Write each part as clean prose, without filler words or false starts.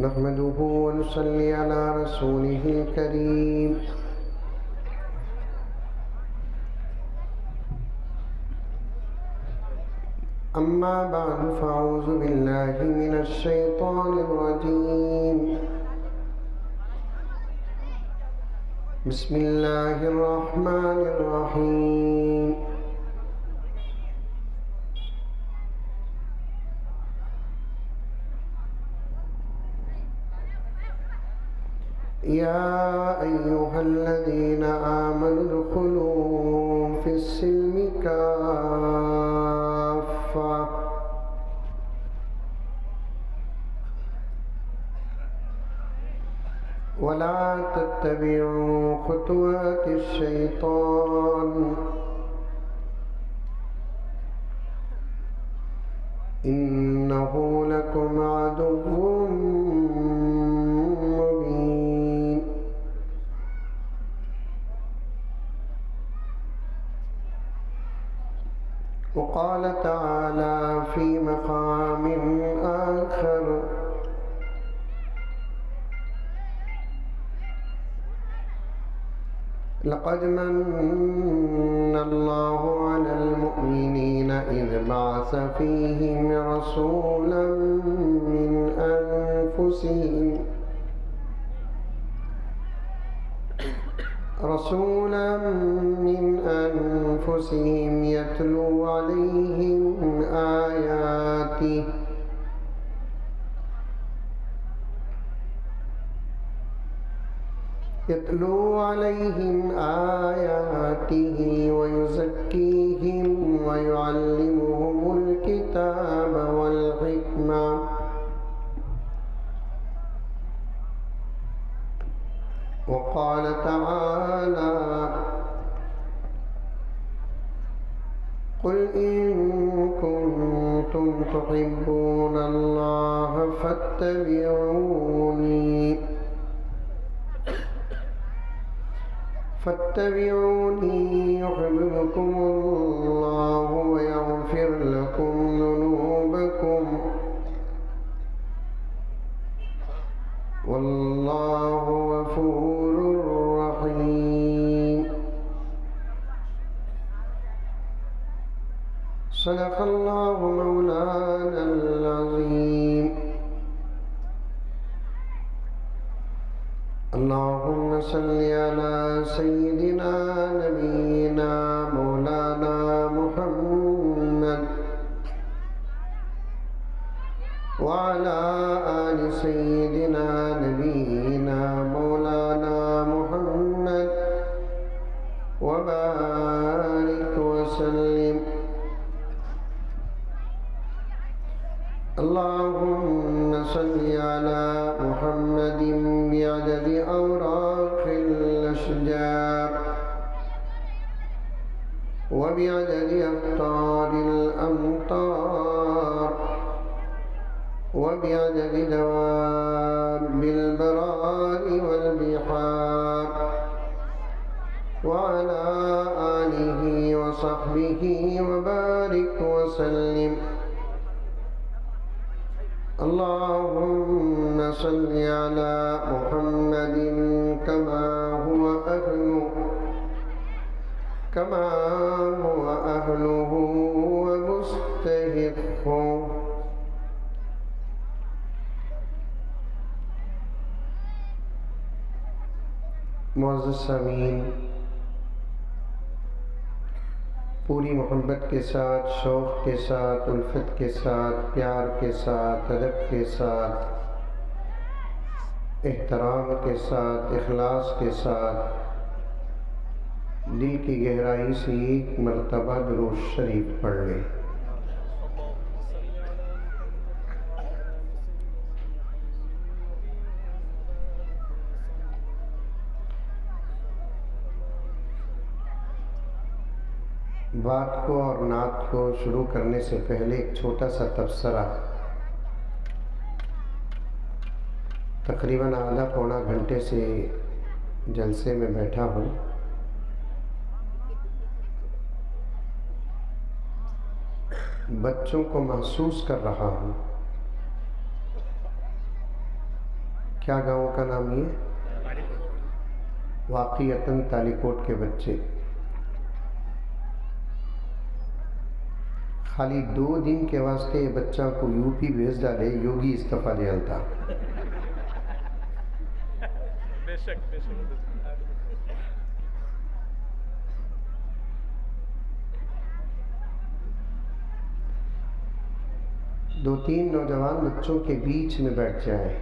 نحمده ونصلي على رسوله الكريم أما بعد فأعوذ بالله من الشيطان الرجيم بسم الله الرحمن الرحيم يا أيها الذين آمنوا ادخلوا في السلم كافة ولا تتبعوا خطوات الشيطان إنه لكم عدو مبين وقال تعالى في مقام آخر لقد من الله على المؤمنين إذ بعث فيهم رسولا من أنفسهم يتلو عليهم آياته ويزكيهم ويعلمهم الكتاب والحكمة وقال تعالى قل إن كنتم تحبون الله فاتبعوني يحببكم الله ويغفر لكم ذنوبكم والله غفور رحيم صدق الله مولانا العظيم اللهم صل على سيدنا نبينا مولانا محمد وعلى آل سيدنا نبينا مولانا محمد وبارك وسلم اللهم صل على محمد بعدد أوراق الأشجار وبعدد أقطار الأمطار وبعدد دواب البرار والبحار وعلى آله وصحبه وبارك وسلم اللهم صل على محمد كما هو أهله ومستحقه معزز سامعین، پوری محبت کے ساتھ، شوق کے ساتھ، الفت کے ساتھ، پیار کے ساتھ، ادب کے ساتھ، احترام کے ساتھ، اخلاص کے ساتھ دل کی گہرائی سے ایک مرتبہ درود شریف پڑھ لیں۔ بات کو اور نعت کو شروع کرنے سے پہلے ایک چھوٹا سا تبصرہ۔ تقریباً آدھا پونا گھنٹے سے جلسے میں بیٹھا ہوں۔ بچوں کو محسوس کر رہا ہوں۔ کیا گاؤں کا نام یہ؟ واقعتاً تالی کوٹ کے بچے خالی 2 دن کے واسطے یہ بچہ کو یو پی بھیج ڈالے، یوگی استعفیٰ دیا تھا۔ بے شک 2-3 نوجوان بچوں کے بیچ میں بیٹھ جائیں،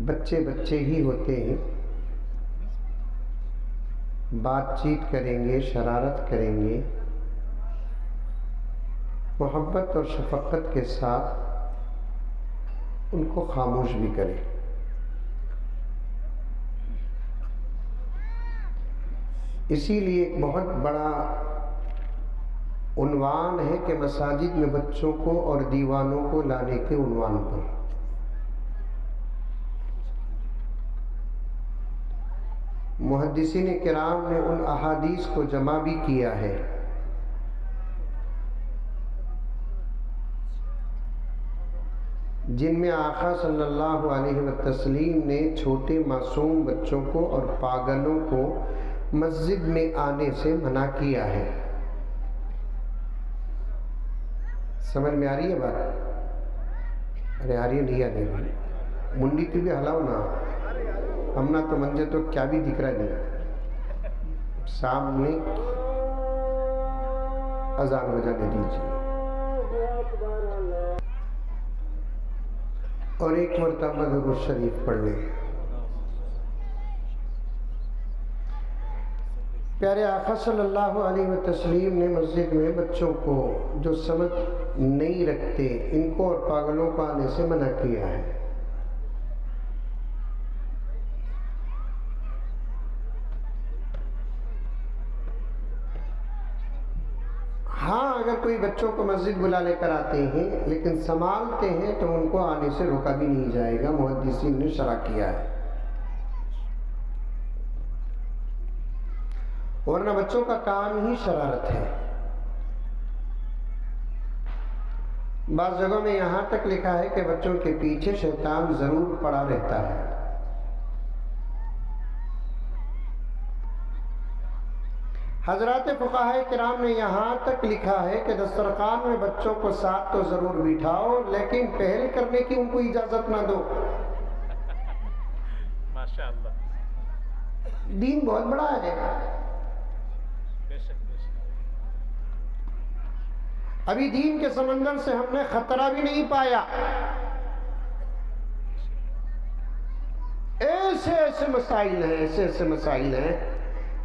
بچے بچے ہی ہوتے ہیں، بات چیت کریں گے، شرارت کریں گے، محبت اور شفقت کے ساتھ ان کو خاموش بھی کریں۔ اسی لیے ایک بہت بڑا عنوان ہے کہ مساجد میں بچوں کو اور دیوانوں کو لانے کے عنوان پر محدثین کرام نے ان احادیث کو جمع بھی کیا ہے جن میں آقا صلی اللہ علیہ وسلم نے چھوٹے معصوم بچوں کو اور پاگلوں کو مسجد میں آنے سے منع کیا ہے۔ سمجھ میں آ رہی ہے بات؟ ارے آ رہی ہے نہیں آ رہی ہے؟ منڈی تو بھی ہلاؤ نا، ہم نہ تو منجے تو کیا بھی دکھ رہا نہیں، سامنے اذان ہو جانے دیجیے۔ اور ایک مرتبہ درود شریف پڑھ لیں۔ پیارے آقا صلی اللہ علیہ وسلم نے مسجد میں بچوں کو جو سمجھ نہیں رکھتے ان کو اور پاگلوں کو آنے سے منع کیا ہے۔ ہاں اگر کوئی بچوں کو مسجد بلا لے کر آتے ہیں لیکن سنبھالتے ہیں تو ان کو آنے سے روکا بھی نہیں جائے گا، محدثین نے شرح کیا ہے۔ ورنہ بچوں کا کام ہی شرارت ہے۔ بعض جگہوں میں یہاں تک لکھا ہے کہ بچوں کے پیچھے شیطان ضرور پڑا رہتا ہے۔ حضرات فقہاء کرام نے یہاں تک لکھا ہے کہ دسترخوان میں بچوں کو ساتھ تو ضرور بٹھاؤ لیکن پہل کرنے کی ان کو اجازت نہ دو۔ ماشاءاللہ دین بہت بڑا ہے۔ ابھی دین کے سمندر سے ہم نے خطرہ بھی نہیں پایا، ایسے مسائل ہیں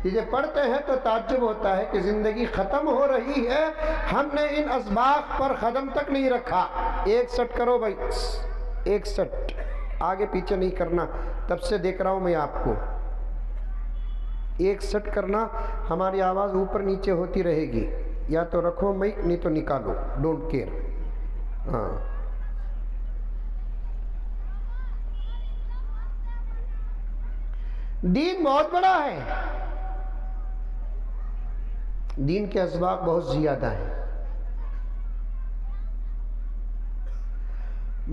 یہ پڑھتے ہیں تو تعجب ہوتا ہے کہ زندگی ختم ہو رہی ہے، ہم نے ان اسباق پر قدم تک نہیں رکھا۔ 1 سٹ کرو بھائی، 1 سٹ آگے پیچھے نہیں کرنا، تب سے دیکھ رہا ہوں میں آپ کو۔ 1 سٹ کرنا، ہماری آواز اوپر نیچے ہوتی رہے گی، یا تو رکھو مائک نہیں تو نکالو، ڈونٹ کیئر۔ ہاں دین بہت بڑا ہے، دین کے اسباق بہت زیادہ ہیں۔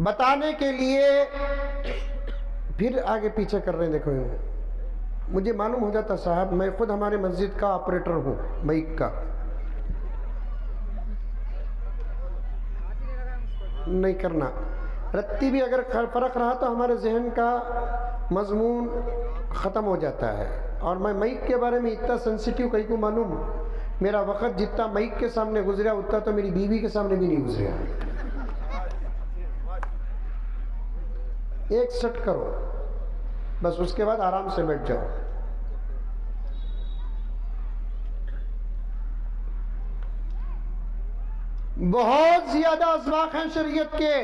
بتانے کے لیے پھر آگے پیچھے کر رہے ہیں، دیکھو مجھے معلوم ہو جاتا صاحب، میں خود ہمارے مسجد کا آپریٹر ہوں مائک کا، نہیں کرنا رتی بھی اگر فرق رہا تو ہمارے ذہن کا مضمون ختم ہو جاتا ہے۔ اور میں مائک کے بارے میں اتنا سینسیٹیو کہیں کو معلوم، میرا وقت جتنا مائک کے سامنے گزرا اتنا تو میری بیوی کے سامنے بھی نہیں گزرا۔ 1 سٹ کرو بس، اس کے بعد آرام سے بیٹھ جاؤ۔ بہت زیادہ اسباق ہیں شریعت کے،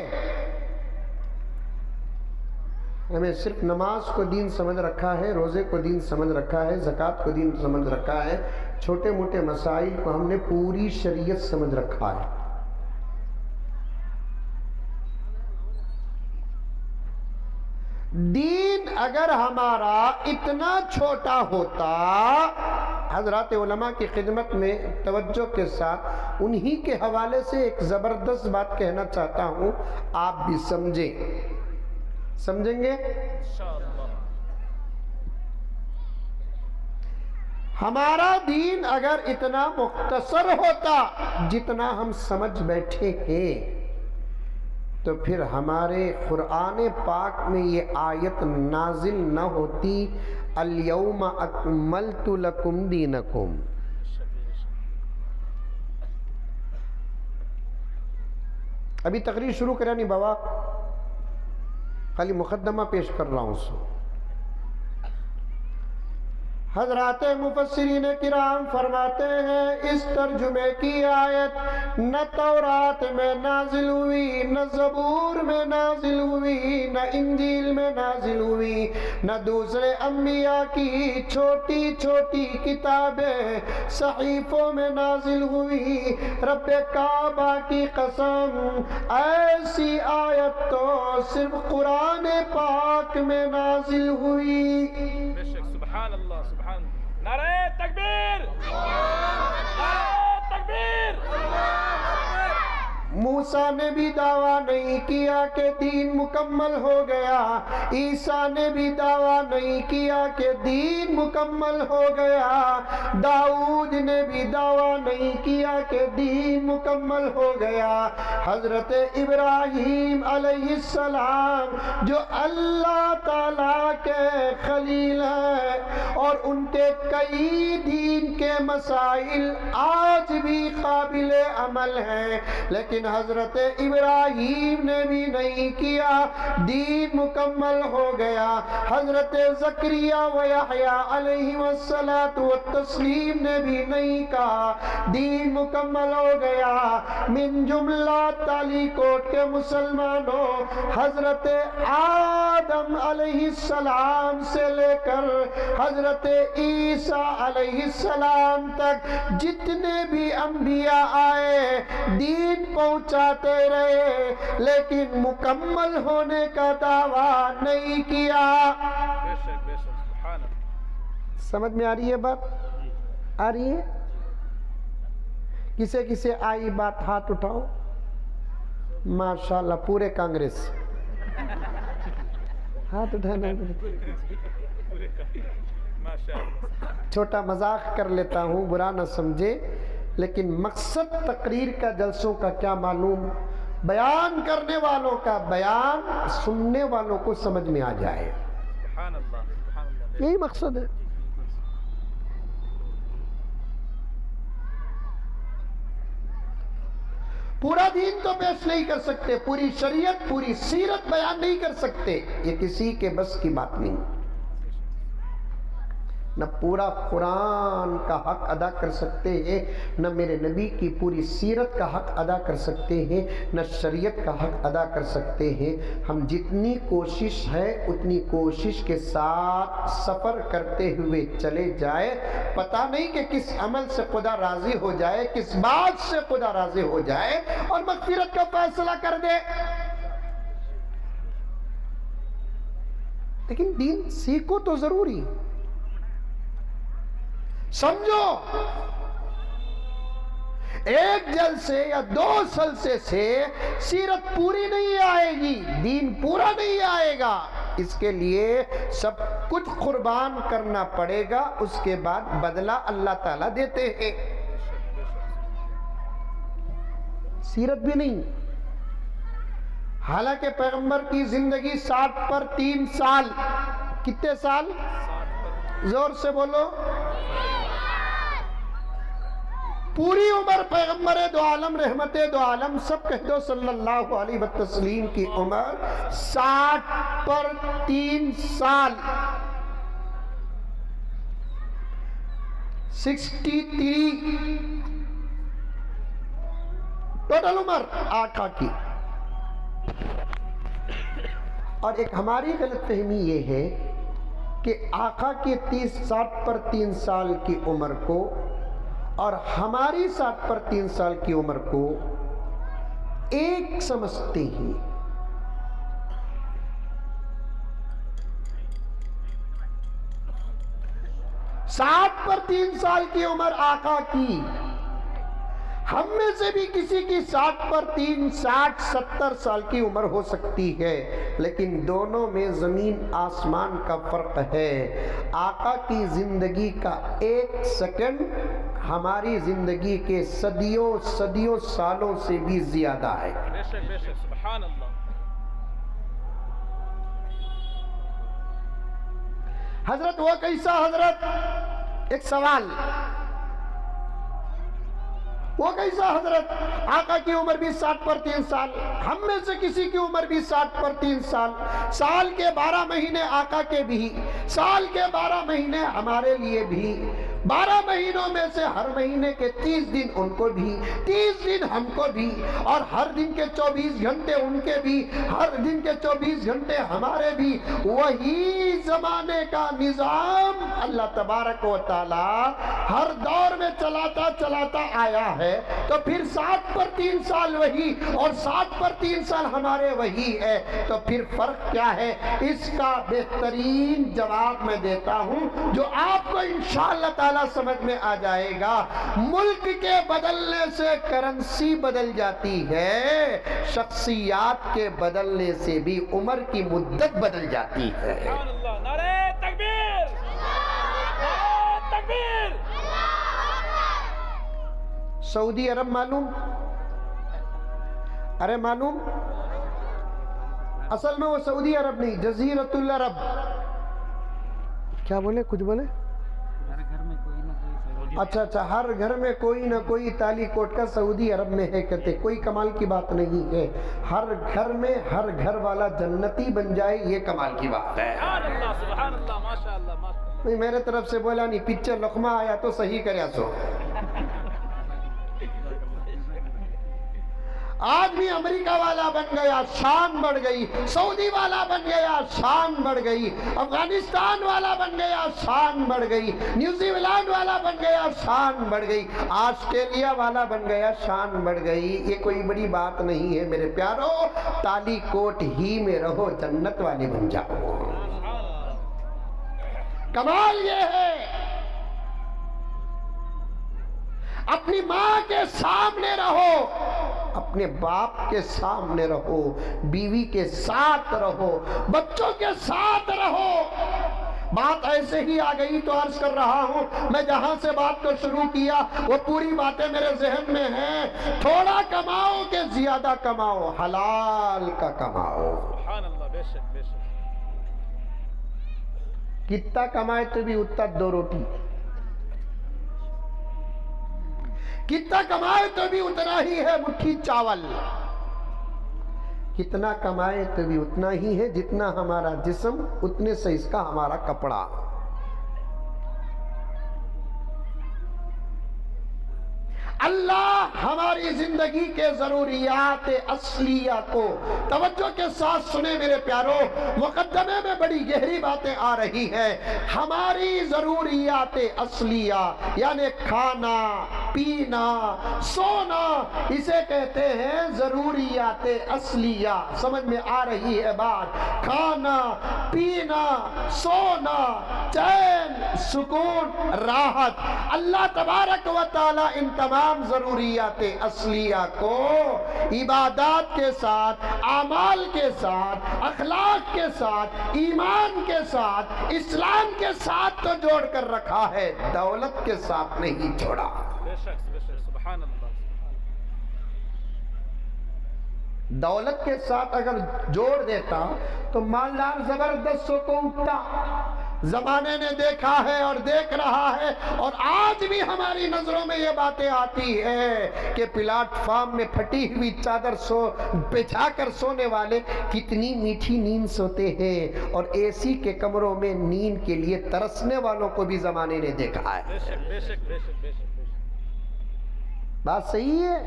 ہمیں صرف نماز کو دین سمجھ رکھا ہے، روزے کو دین سمجھ رکھا ہے، زکوٰۃ کو دین سمجھ رکھا ہے، چھوٹے موٹے مسائل کو ہم نے پوری شریعت سمجھ رکھا ہے۔ دین اگر ہمارا اتنا چھوٹا ہوتا، حضرات علماء کی خدمت میں توجہ کے ساتھ انہی کے حوالے سے ایک زبردست بات کہنا چاہتا ہوں، آپ بھی سمجھیں گے؟ انشاءاللہ۔ ہمارا دین اگر اتنا مختصر ہوتا جتنا ہم سمجھ بیٹھے ہیں تو پھر ہمارے قرآن پاک میں یہ آیت نازل نہ ہوتی، الیوم اکملت لکم دینکم۔ ابھی تقریر شروع کرا نہیں بابا، خالی مقدمہ پیش کر رہا ہوں سو۔ حضرات مفسرین کرام فرماتے ہیں اس ترجمے کی آیت نہ تورات میں نازل ہوئی، نہ زبور میں نازل ہوئی، نہ انجیل میں نازل ہوئی، نہ دوسرے انبیاء کی چھوٹی چھوٹی کتابیں صحیفوں میں نازل ہوئی۔ رب کعبہ کی قسم، ایسی آیت تو صرف قرآن پاک میں نازل ہوئی۔ بے شک، سبحان اللہ، سبحان اللہ۔ نعرہ تکبیر، نعرہ تکبیر۔ موسیٰ نے بھی دعویٰ نہیں کیا کہ دین مکمل ہو گیا، عیسیٰ نے بھی دعویٰ نہیں کیا کہ دین مکمل ہو گیا، داؤد نے بھی دعویٰ نہیں کیا کہ دین مکمل ہو گیا۔ حضرت ابراہیم علیہ السلام جو اللہ تعالیٰ کے خلیل ہیں اور ان کے کئی دین کے مسائل آج بھی قابل عمل ہیں، لیکن حضرت ابراہیم نے بھی نہیں کیا، دین مکمل ہو گیا۔ حضرت زکریا و یحییٰ علیہ السلام نے بھی نہیں کہا، دین مکمل ہو گیا۔ من جملہ تالی کوٹ کے مسلمانوں، حضرت آدم علیہ السلام سے لے کر حضرت عیسیٰ علیہ السلام تک جتنے بھی انبیاء آئے دین پہنچاتے رہے، لیکن مکمل ہونے کا دعویٰ نہیں کیا۔ بے شک، بے شک، سبحان اللہ۔ سمجھ میں آ رہی ہے بات؟ آ رہی ہے؟ کسے آئی بات ہاتھ اٹھاؤ۔ ماشاءاللہ پورے کانگریس ہاتھ اٹھانا۔ چھوٹا مذاق کر لیتا ہوں، برا نہ سمجھے، لیکن مقصد تقریر کا، جلسوں کا کیا معلوم؟ بیان کرنے والوں کا بیان سننے والوں کو سمجھ میں آ جائے، سبحان اللہ، سبحان اللہ۔ یہی مقصد ہے۔ پورا دین تو پیش نہیں کر سکتے، پوری شریعت، پوری سیرت بیان نہیں کر سکتے، یہ کسی کے بس کی بات نہیں۔ نہ پورا قرآن کا حق ادا کر سکتے ہیں، نہ میرے نبی کی پوری سیرت کا حق ادا کر سکتے ہیں، نہ شریعت کا حق ادا کر سکتے ہیں۔ ہم جتنی کوشش ہے اتنی کوشش کے ساتھ سفر کرتے ہوئے چلے جائے، پتہ نہیں کہ کس عمل سے خدا راضی ہو جائے، کس بات سے خدا راضی ہو جائے اور مغفرت کا فیصلہ کر دے۔ لیکن دین سیکھو تو ضروری، سمجھو۔ ایک جلسے یا دو جلسے سے سیرت پوری نہیں آئے گی، دین پورا نہیں آئے گا۔ اس کے لیے سب کچھ قربان کرنا پڑے گا، اس کے بعد بدلہ اللہ تعالیٰ دیتے ہیں۔ سیرت بھی نہیں، حالانکہ پیغمبر کی زندگی 60 پر 3 سال، کتنے سال؟ زور سے بولو۔ پوری عمر پیغمبر دو عالم، رحمت دو عالم، سب کہہ دو صلی اللہ علیہ وسلم کی عمر 60 پر 3 سال، 63 ٹوٹل عمر آقا کی۔ اور ایک ہماری غلط فہمی یہ ہے کہ آقا کی 60 پر 3 سال کی عمر کو اور ہماری 60 پر 3 سال کی عمر کو ایک سمجھتے ہیں۔ 60 پر 3 سال کی عمر آقا کی، ہم میں سے بھی کسی کی 60 پر 3 60 70 سال کی عمر ہو سکتی ہے، لیکن دونوں میں زمین آسمان کا فرق ہے۔ آقا کی زندگی کا 1 سیکنڈ ہماری زندگی کے صدیوں سالوں سے بھی زیادہ ہے۔ بے شک بے شک، سبحان اللہ۔ حضرت وہ کیسا حضرت؟ ایک سوال، وہ کیسا حضرت؟ آقا کی عمر بھی 60 پر 3 سال، ہم میں سے کسی کی عمر بھی 60 پر 3 سال، سال کے 12 مہینے آقا کے بھی، سال کے 12 مہینے ہمارے لیے بھی، 12 مہینوں میں سے ہر مہینے کے 30 دن ان کو بھی، 30 دن ہم کو بھی، اور ہر دن کے 24 گھنٹے ان کے بھی، ہر دن کے 24 گھنٹے ہمارے بھی۔ وہی زمانے کا نظام اللہ تبارک و تعالی ہر دور میں چلاتا آیا ہے، تو پھر 60 پر 3 سال وہی اور 60 پر 3 سال ہمارے وہی ہے، تو پھر فرق کیا ہے؟ اس کا بہترین جواب میں دیتا ہوں جو آپ کو انشاءاللہ تعالی سمجھ میں آ جائے گا۔ ملک کے بدلنے سے کرنسی بدل جاتی ہے، شخصیات کے بدلنے سے بھی عمر کی مدت بدل جاتی ہے۔ سبحان اللہ، نعرہ تکبیر، نعرہ تکبیر۔ سعودی عرب معلوم؟ ارے معلوم؟ اصل میں وہ سعودی عرب نہیں، جزیرۃ العرب۔ کیا بولے؟ کچھ بولے؟ اچھا، ہر گھر میں کوئی نہ کوئی تالی کوٹ کا سعودی عرب میں ہے کہتے، کوئی کمال کی بات نہیں ہے۔ ہر گھر میں ہر گھر والا جنتی بن جائے، یہ کمال کی بات ہے۔ سبحان اللہ، ماشاء اللہ، ماشاء اللہ۔ میرے طرف سے بولا نہیں، پچھے لقمہ آیا تو صحیح کریا سو۔ آدمی امریکہ والا بن گیا، شان بڑھ گئی، سعودی والا بن گیا، شان بڑھ گئی، افغانستان والا بن گیا، شان بڑھ گئی، نیوزی لینڈ والا بن گیا، شان بڑھ گئی، آسٹریلیا والا بن گیا، شان بڑھ گئی۔ یہ کوئی بڑی بات نہیں ہے میرے پیارو، تالی کوٹ ہی میں رہو، جنت والے بن جاؤ۔ کمال یہ ہے اپنی ماں کے سامنے رہو، اپنے باپ کے سامنے رہو، بیوی کے ساتھ رہو، بچوں کے ساتھ رہو۔ بات ایسے ہی آ گئی تو عرض کر رہا ہوں، میں جہاں سے بات کو شروع کیا وہ پوری باتیں میرے ذہن میں ہیں۔ تھوڑا کماؤ کہ زیادہ کماؤ، حلال کا کماؤ۔ سبحان اللہ، بے شک بے شک۔ کتنا کمائے تو بھی اتنا 2 روٹی، کتنا کمائے تو بھی اتنا ہی ہے مٹھی چاول، کتنا کمائے تو بھی اتنا ہی ہے جتنا ہمارا جسم، اتنے سے اس کا ہمارا کپڑا۔ اللہ ہماری زندگی کے ضروریات اصلیہ کو توجہ کے ساتھ سنے میرے پیارو، مقدمے میں بڑی گہری باتیں آ رہی ہیں۔ ہماری ضروریات اصلیہ یعنی کھانا، پینا، سونا، اسے کہتے ہیں ضروریات اصلیہ۔ سمجھ میں آ رہی ہے بات؟ کھانا، پینا، سونا، چین، سکون، راحت۔ اللہ تبارک و تعالی ان تمام ضروریات اصلیہ کو عبادات کے ساتھ، اعمال کے ساتھ، اخلاق کے ساتھ، ایمان کے ساتھ، اسلام کے ساتھ تو جوڑ کر رکھا ہے، دولت کے ساتھ نہیں چھوڑا۔ بے شک بے شک، سبحان اللہ۔ دولت کے ساتھ اگر جوڑ دیتا تو مالدار زبردست کو اٹھتا۔ زمانے نے دیکھا ہے اور دیکھ رہا ہے، اور آج بھی ہماری نظروں میں یہ باتیں آتی ہے کہ پلاٹ فارم میں پھٹی ہوئی چادر بچھا کر سونے والے کتنی میٹھی نیند سوتے ہیں، اور اے سی کے کمروں میں نیند کے لیے ترسنے والوں کو بھی زمانے نے دیکھا ہے۔ بے شک بے شک بے شک بے شک۔ بات صحیح ہے؟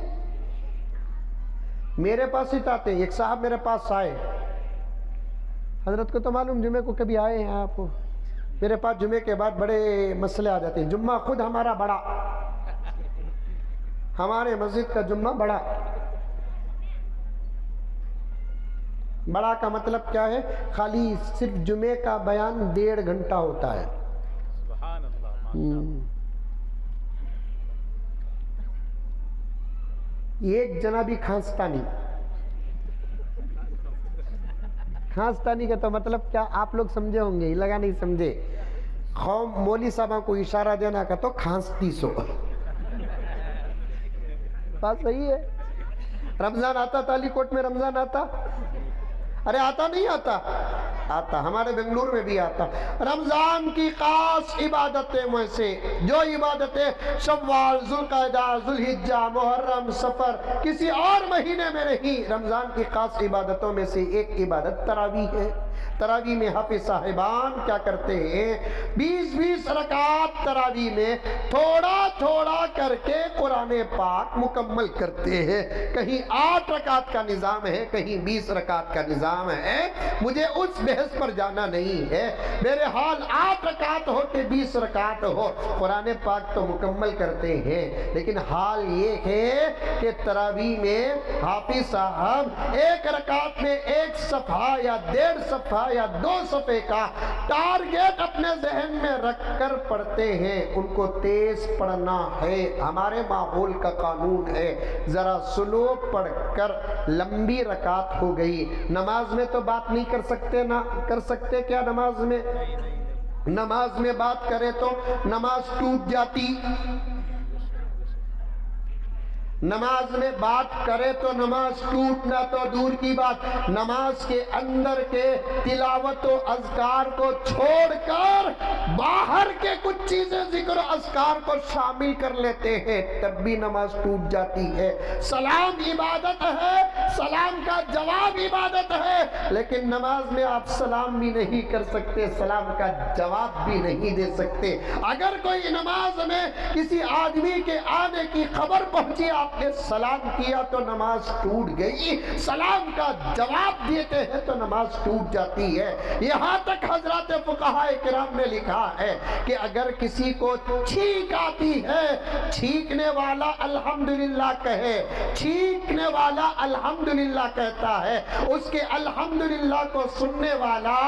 میرے پاس ہی آتے ہیں، ایک صاحب میرے پاس آئے، حضرت کو تو معلوم جمعے کو کبھی آئے ہیں آپ، میرے پاس جمعے کے بعد بڑے مسئلے آ جاتے ہیں۔ جمعہ خود ہمارا بڑا، ہمارے مسجد کا جمعہ بڑا۔ بڑا کا مطلب کیا ہے؟ خالی صرف جمعے کا بیان 1.5 گھنٹہ ہوتا ہے۔ سبحان اللہ، ایک جنا بھی کھانستا نہیں. کھانستا نہیں کا تو مطلب کیا آپ لوگ سمجھے ہوں گے, لگا نہیں سمجھے. قوم مولوی صاحبہ کو اشارہ دینا کا تو کھانستی سو. بات صحیح ہے. رمضان آتا تالی کوٹ میں, رمضان آتا, ارے آتا نہیں آتا, آتا, ہمارے بنگلور میں بھی آتا. رمضان کی خاص عبادتیں میں سے جو عبادتیں شوال, ذوالقعدہ, ذوالحجہ, محرم, سفر کسی اور مہینے میں نہیں, رمضان کی خاص عبادتوں میں سے ایک عبادت تراویح ہے. تراویح میں حافظ صاحبان کیا کرتے ہیں, 20-20 رکعات تراویح میں تھوڑا تھوڑا کر کے قرآن پاک مکمل کرتے ہیں. کہیں 8 رکعات کا نظام ہے, کہیں 20 رکعات کا نظام ہے. مجھے اس بحث پر جانا نہیں ہے. میرے حال 8 رکعات ہو کہ 20 رکعات ہو, قرآن پاک تو مکمل کرتے ہیں. لیکن حال یہ ہے کہ تراویح میں حافظ صاحب ایک رکعت میں 1 صفحہ یا 1.5 صفحہ یا 2 صفحے کا ٹارگیٹ اپنے ذہن میں رکھ کر پڑھتے ہیں. ان کو تیز پڑھنا ہے, ہمارے ماحول کا قانون ہے. ذرا سلو پڑھ کر لمبی رکعت ہو گئی. نماز میں تو بات نہیں کر سکتے, نہ کر سکتے کیا نماز میں؟ نماز میں بات کرے تو نماز ٹوٹ جاتی. نماز میں بات کرے تو نماز ٹوٹنا تو دور کی بات, نماز کے اندر کے تلاوت و اذکار کو چھوڑ کر باہر کے کچھ چیزیں ذکر و اذکار کو شامل کر لیتے ہیں, تب بھی نماز ٹوٹ جاتی ہے. سلام عبادت ہے, سلام کا جواب عبادت ہے, لیکن نماز میں آپ سلام بھی نہیں کر سکتے, سلام کا جواب بھی نہیں دے سکتے. اگر کوئی نماز میں کسی آدمی کے آنے کی خبر پہنچی, آپ نے سلام کیا تو نماز ٹوٹ گئی, سلام کا جواب دیتے ہیں تو نماز ٹوٹ جاتی ہے. یہاں تک حضرات فقہاء کرام نے لکھا ہے کہ اگر کسی کو چھینک آتی ہے, چھینکنے والا الحمدللہ کہے, چھینکنے والا الحمدللہ کہتا ہے, اس کے الحمدللہ کو سننے والا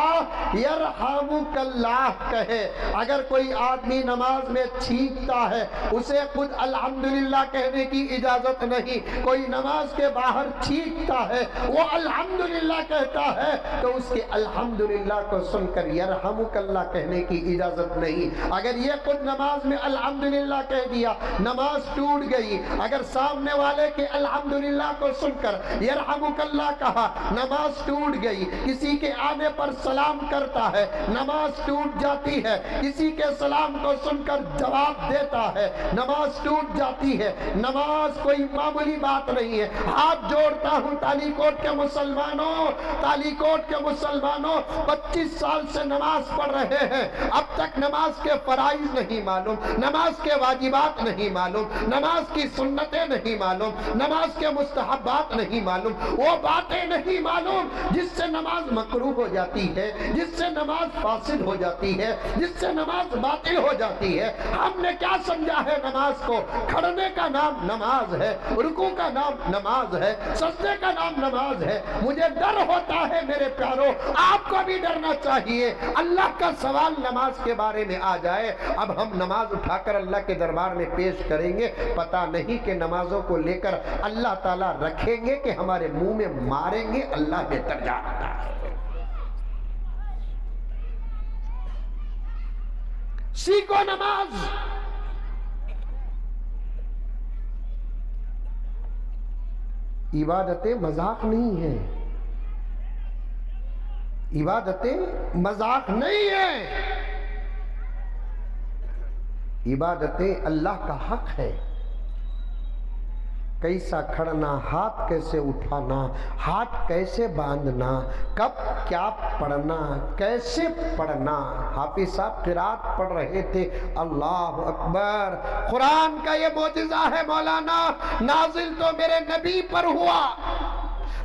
یرحمک اللہ کہے. اگر کوئی آدمی نماز میں چھینکتا ہے, اسے خود الحمدللہ کہنے کی اجازت نہیں. کوئی نماز کے باہر چھینکتا ہے, وہ الحمدللہ کہتا ہے, تو اس کے الحمدللہ کو سن کر یرحمک اللہ کہنے کی اجازت نہیں. اگر یہ خود نماز میں الحمدللہ کہہ دیا, نماز ٹوٹ گئی. اگر سامنے والے کے الحمدللہ کو سن کر یرحمک اللہ کہا, نماز ٹوٹ گئی. کسی کے آنے پر سلام کرتا ہے, نماز ٹوٹ جاتی ہے. کسی کے سلام کو سن کر جواب دیتا ہے, نماز ٹوٹ جاتی ہے. نماز کوئی معمولی بات نہیں ہے. ہاتھ جوڑتا ہوں تالی کوٹ کے مسلمانوں, تالی کوٹ کے مسلمانوں, 25 سال سے نماز پڑھ رہے ہیں, اب تک نماز کے فرائض نہیں معلوم, نماز کے واجبات نہیں معلوم, نماز کی سنتیں نہیں معلوم, نماز کے مستحبات نہیں معلوم, وہ باتیں نہیں معلوم جس سے نماز مکروہ ہو جاتی ہے, جس سے نماز فاسد ہو جاتی ہے, جس سے نماز باطل ہو جاتی ہے. ہم نے کیا سمجھا ہے نماز کو؟ کھڑنے کا نام نماز ہے, رکوع کا نام نماز ہے, سجدے کا نام نماز ہے. مجھے ڈر ہوتا ہے میرے پیاروں, آپ کو بھی ڈرنا چاہیے. اللہ کا سوال نماز کے بارے میں آ جائے, اب ہم نماز اٹھا کر اللہ کے دربار میں پیش کریں گے, پتہ نہیں کہ نمازوں کو لے کر اللہ تعالیٰ رکھیں گے کہ ہمارے منہ میں ماریں گے, اللہ بہتر جانتا ہے. سیکھو نماز. عبادتیں مذاق نہیں ہیں, عبادتیں مذاق نہیں ہیں, عبادتیں اللہ کا حق ہے. کیسا کھڑنا, ہاتھ کیسے اٹھانا, ہاتھ کیسے باندھنا, کب کیا پڑھنا, کیسے پڑھنا. حافظ صاحب قرات پڑھ رہے تھے, اللہ اکبر. قرآن کا یہ معجزہ ہے مولانا, نازل تو میرے نبی پر ہوا,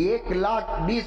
1,20,000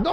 2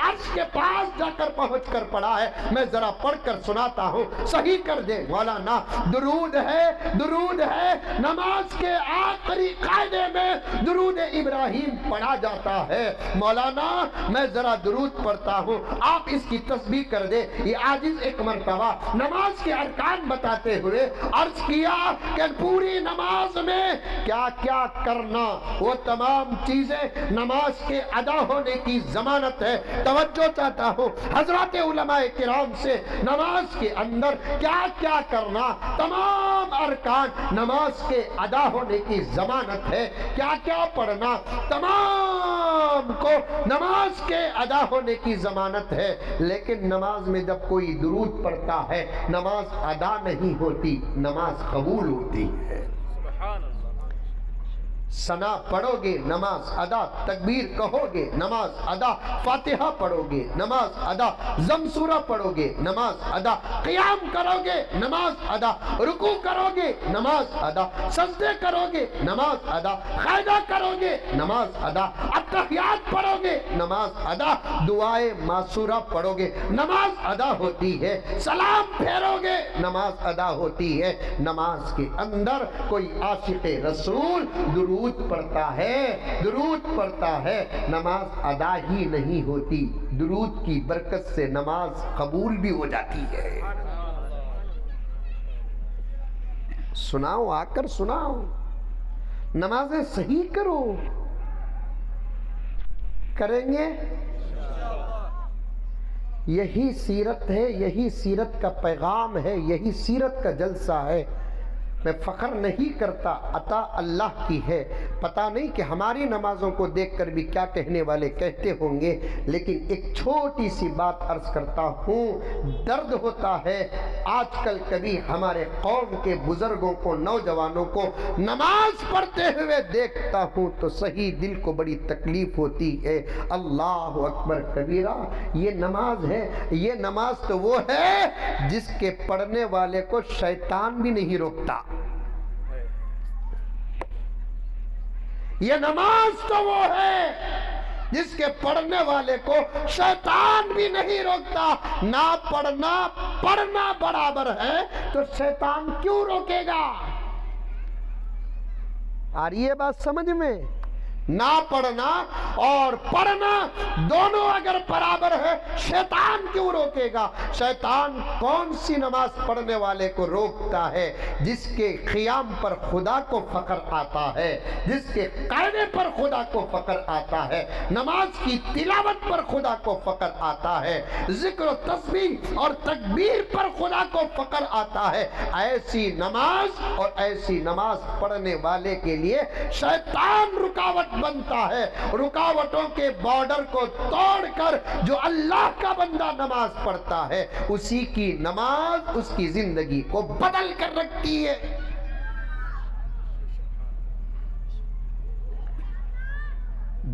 عرش کے پاس جا کر پہنچ کر پڑھا ہے. میں ذرا پڑھ کر سناتا ہوں, صحیح کر دے مولانا. درود ہے نماز کے آخری قاعدے میں درود ابراہیم پڑھا جاتا ہے. مولانا میں ذرا درود پڑھتا ہوں, آپ اس کی تسبیح کر دے. یہ عاجز ایک مرتبہ نماز کے ارکان بتاتے ہوئے عرض کیا کہ پوری نماز میں کیا کیا کرنا, وہ تمام چیزیں نماز کے ادا ہونے کی ضمانت ہے. توجہ چاہتا ہوں حضرات علماء کرام سے, نماز کے اندر کیا کیا کرنا, تمام ارکان نماز کے ادا ہونے کی ضمانت ہے. کیا کیا پڑھنا, تمام کو نماز کے ادا ہونے کی ضمانت ہے. لیکن نماز میں جب کوئی درود پڑھتا ہے نماز ادا نہیں ہوتی, نماز قبول ہوتی ہے. سبحان اللہ. ثنا پڑھو گے نماز ادا, تکبیر کہو گے نماز ادا, فاتحہ پڑھو گے نماز ادا, ضم سورہ پڑھو گے نماز ادا, قیام کرو گے نماز ادا, رکوع کرو گے نماز ادا, سجدے کرو گے نماز ادا, قاعدہ کرو گے نماز ادا, اتحیات پڑھو گے نماز ادا, دعائے معصورہ پڑھو گے نماز ادا ہوتی ہے, سلام پھیرو گے نماز ادا ہوتی ہے. نماز کے اندر کوئی عاشق رسول درود پڑھتا ہے نماز ادا ہی نہیں ہوتی. درود کی برکت سے نماز قبول بھی ہو جاتی ہے. سناؤ, آ کر سناؤ, نمازیں صحیح کرو. کریں گے؟ یہی سیرت ہے, یہی سیرت کا پیغام ہے, یہی سیرت کا جلسہ ہے. میں فخر نہیں کرتا, عطا اللہ کی ہے. پتہ نہیں کہ ہماری نمازوں کو دیکھ کر بھی کیا کہنے والے کہتے ہوں گے, لیکن ایک چھوٹی سی بات عرض کرتا ہوں. درد ہوتا ہے آج کل کبھی ہمارے قوم کے بزرگوں کو, نوجوانوں کو نماز پڑھتے ہوئے دیکھتا ہوں تو صحیح دل کو بڑی تکلیف ہوتی ہے. اللہ اکبر کبیرہ. یہ نماز ہے, یہ نماز تو وہ ہے جس کے پڑھنے والے کو شیطان بھی نہیں روکتا. یہ نماز تو وہ ہے جس کے پڑھنے والے کو شیطان بھی نہیں روکتا. نہ پڑھنا برابر ہے تو شیطان کیوں روکے گا؟ آ رہی ہے بات سمجھ میں؟ نہ پڑھنا اور پڑھنا دونوں اگر برابر ہے, شیطان کیوں روکے گا؟ شیطان کون سی نماز پڑھنے والے کو روکتا ہے؟ جس کے قیام پر خدا کو فخر آتا ہے, جس کے قاعدے پر خدا کو فخر آتا ہے, نماز کی تلاوت پر خدا کو فخر آتا ہے, ذکر و تسبیح اور تکبیر پر خدا کو فخر آتا ہے. ایسی نماز اور ایسی نماز پڑھنے والے کے لیے شیطان رکاوٹ بنتا ہے. رکاوٹوں کے بارڈر کو توڑ کر جو اللہ کا بندہ نماز پڑھتا ہے, اسی کی نماز اس کی زندگی کو بدل کر رکھتی ہے.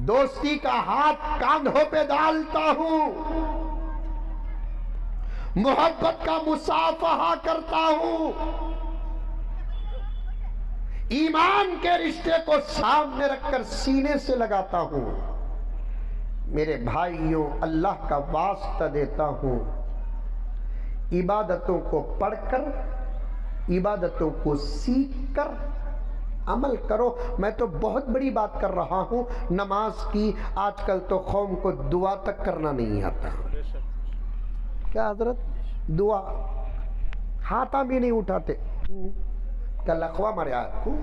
دوستی کا ہاتھ کاندھوں پہ ڈالتا ہوں, محبت کا مصافحہ کرتا ہوں, ایمان کے رشتے کو سامنے رکھ کر سینے سے لگاتا ہوں. میرے بھائیوں, اللہ کا واسطہ دیتا ہوں, عبادتوں کو پڑھ کر, عبادتوں کو سیکھ کر عمل کرو. میں تو بہت بڑی بات کر رہا ہوں نماز کی. آج کل تو قوم کو دعا تک کرنا نہیں آتا. کیا حضرت؟ دعا ہاتھاں بھی نہیں اٹھاتے. کل اخوا مارے آپ کو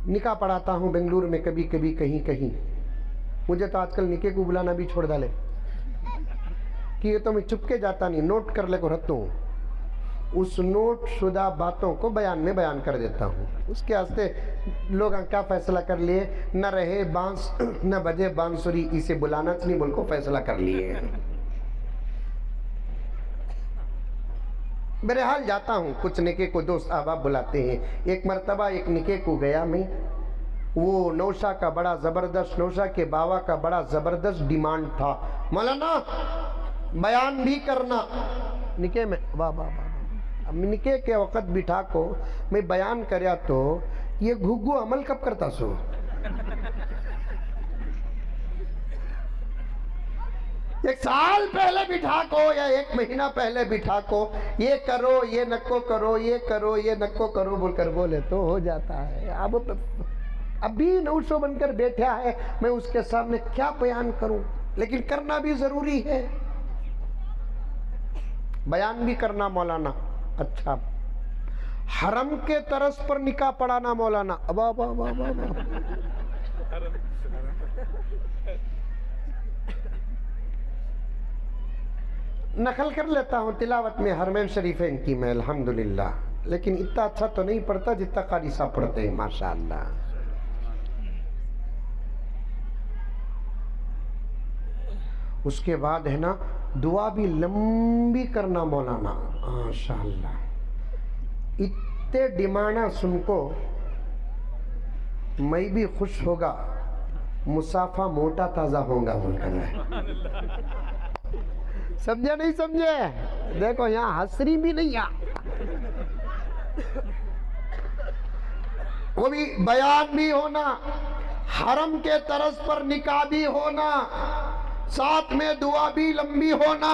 نکاح پڑھاتا ہوں بنگلور میں کبھی کبھی کہیں. مجھے تو آج کل نکاح کو بلانا بھی چھوڑ ڈالے کہ یہ تو میں چپ کے جاتا نہیں, نوٹ کر لے کو رکھتا ہوں. اس نوٹ شدہ باتوں کو بیان کر دیتا ہوں. اس کے واسطے لوگ کیا فیصلہ کر لیے, نہ رہے بانس نہ بجے بانسری, اسے بلانا نہیں بول کو فیصلہ کر لیے. بہرحال جاتا ہوں, کچھ نکاح کو دوست احباب بلاتے ہیں. ایک مرتبہ ایک نکاح کو گیا میں, وہ نوشا کا بڑا زبردست, نوشا کے باوا کا بڑا زبردست ڈیمانڈ تھا, مولانا بیان بھی کرنا نکاح میں. واہ واہ واہ, نکے کے وقت بٹھا کو میں بیان کریا تو یہ گھگو عمل کب کرتا سو؟ ایک سال پہلے بٹھا کو یا ایک مہینہ پہلے بٹھا کو یہ کرو یہ نکو کرو یہ کرو یہ نکو کرو بول کر بولے تو ہو جاتا ہے. اب بھی نوشو بن کر بیٹھا ہے, میں اس کے سامنے کیا بیان کروں, لیکن کرنا بھی ضروری ہے. بیان بھی کرنا مولانا. اچھا, حرم کے طرز پر نکاح پڑھانا مولانا. ابا ابا ابا ابا نقل کر لیتا ہوں تلاوت میں حرمین شریفین کی میں الحمدللہ, لیکن اتنا اچھا تو نہیں پڑھتا جتنا قاری صاحب پڑھتے ہیں ماشاءاللہ. اس کے بعد ہے نا دعا بھی لمبی کرنا مولانا ماشاءاللہ. اتنے ڈیمانڈا سن کو میں بھی خوش ہوگا, مسافہ موٹا تازہ ہوگا بول کر ہے. سمجھے نہیں سمجھے؟ دیکھو یہاں حسری بھی نہیں ہے, وہ بھی بیان بھی ہونا, حرم کے طرز پر نکاح بھی ہونا, ساتھ میں دعا بھی لمبی ہونا.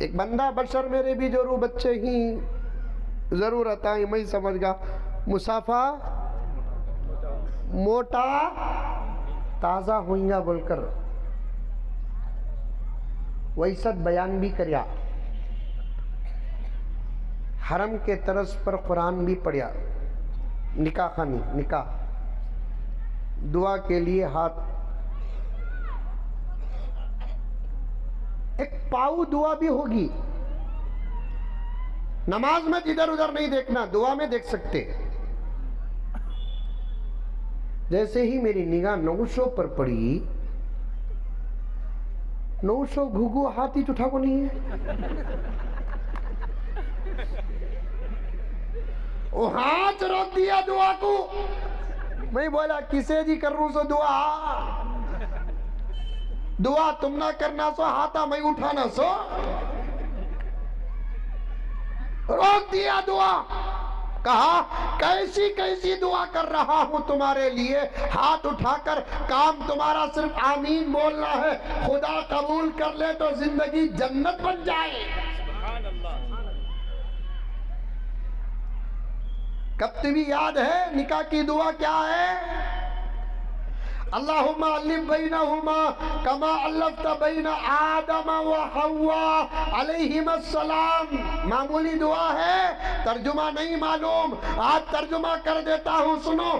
ایک بندہ بشر میرے بھی جو رو بچے ہی ضرورت ہے میں سمجھ گا, مسافہ موٹا تازہ ہوئیں گا بول کر ویسد بیان بھی کریا. حرم کے طرز پر قرآن بھی پڑھیا. نکاح خانی نکاح دعا کے لیے ہاتھ, ایک پاؤ دعا بھی ہوگی. نماز میں ادھر ادھر نہیں دیکھنا, دعا میں دیکھ سکتے. جیسے ہی میری نگاہ نوشو پر پڑی, نوشو گھگو ہاتھی چٹھا کو نہیں ہے, وہ ہاتھ روک دیا دعا کو. میں بولا کسے جی کر رہوں سو دعا, دعا تم نہ کرنا سو ہاتھا میں اٹھانا سو. روک دیا دعا, کہا کیسی کیسی دعا کر رہا ہوں تمہارے لیے, ہاتھ اٹھا کر کام تمہارا صرف آمین بولنا ہے. خدا قبول کر لے تو زندگی جنت بن جائے. کب تمہیں یاد ہے نکاح کی دعا کیا ہے؟ اللہم علم بینہما کما علفت بین آدم و حوا علیہم السلام. معمولی دعا ہے, ترجمہ نہیں معلوم, آج ترجمہ کر دیتا ہوں سنو.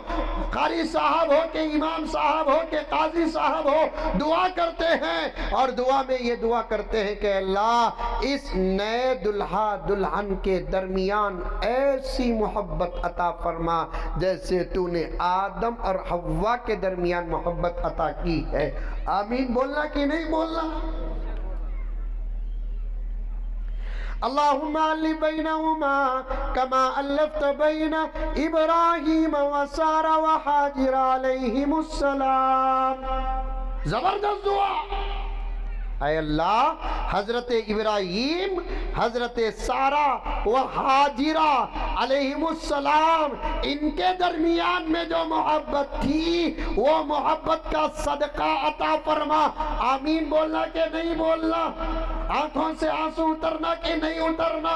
قاری صاحب ہو کہ امام صاحب ہو کہ قاضی صاحب ہو, دعا کرتے ہیں اور دعا میں یہ دعا کرتے ہیں کہ اللہ اس نئے دلہا دلہن کے درمیان ایسی محبت عطا فرما جیسے تو نے آدم اور حوا کے درمیان محبت عطا کی ہے. آمین بولنا کہ نہیں بولنا؟ اللہم علم بینہما کما علفت بین ابراہیم و سارہ و حاجر علیہم السلام. زبردست دعا. اے اللہ حضرت ابراہیم, حضرت سارہ و حاجرہ علیہم السلام, ان کے درمیان میں جو محبت تھی وہ محبت کا صدقہ عطا فرما. آمین بولنا کہ نہیں بولنا؟ آنکھوں سے آنسو اترنا کہ نہیں اترنا؟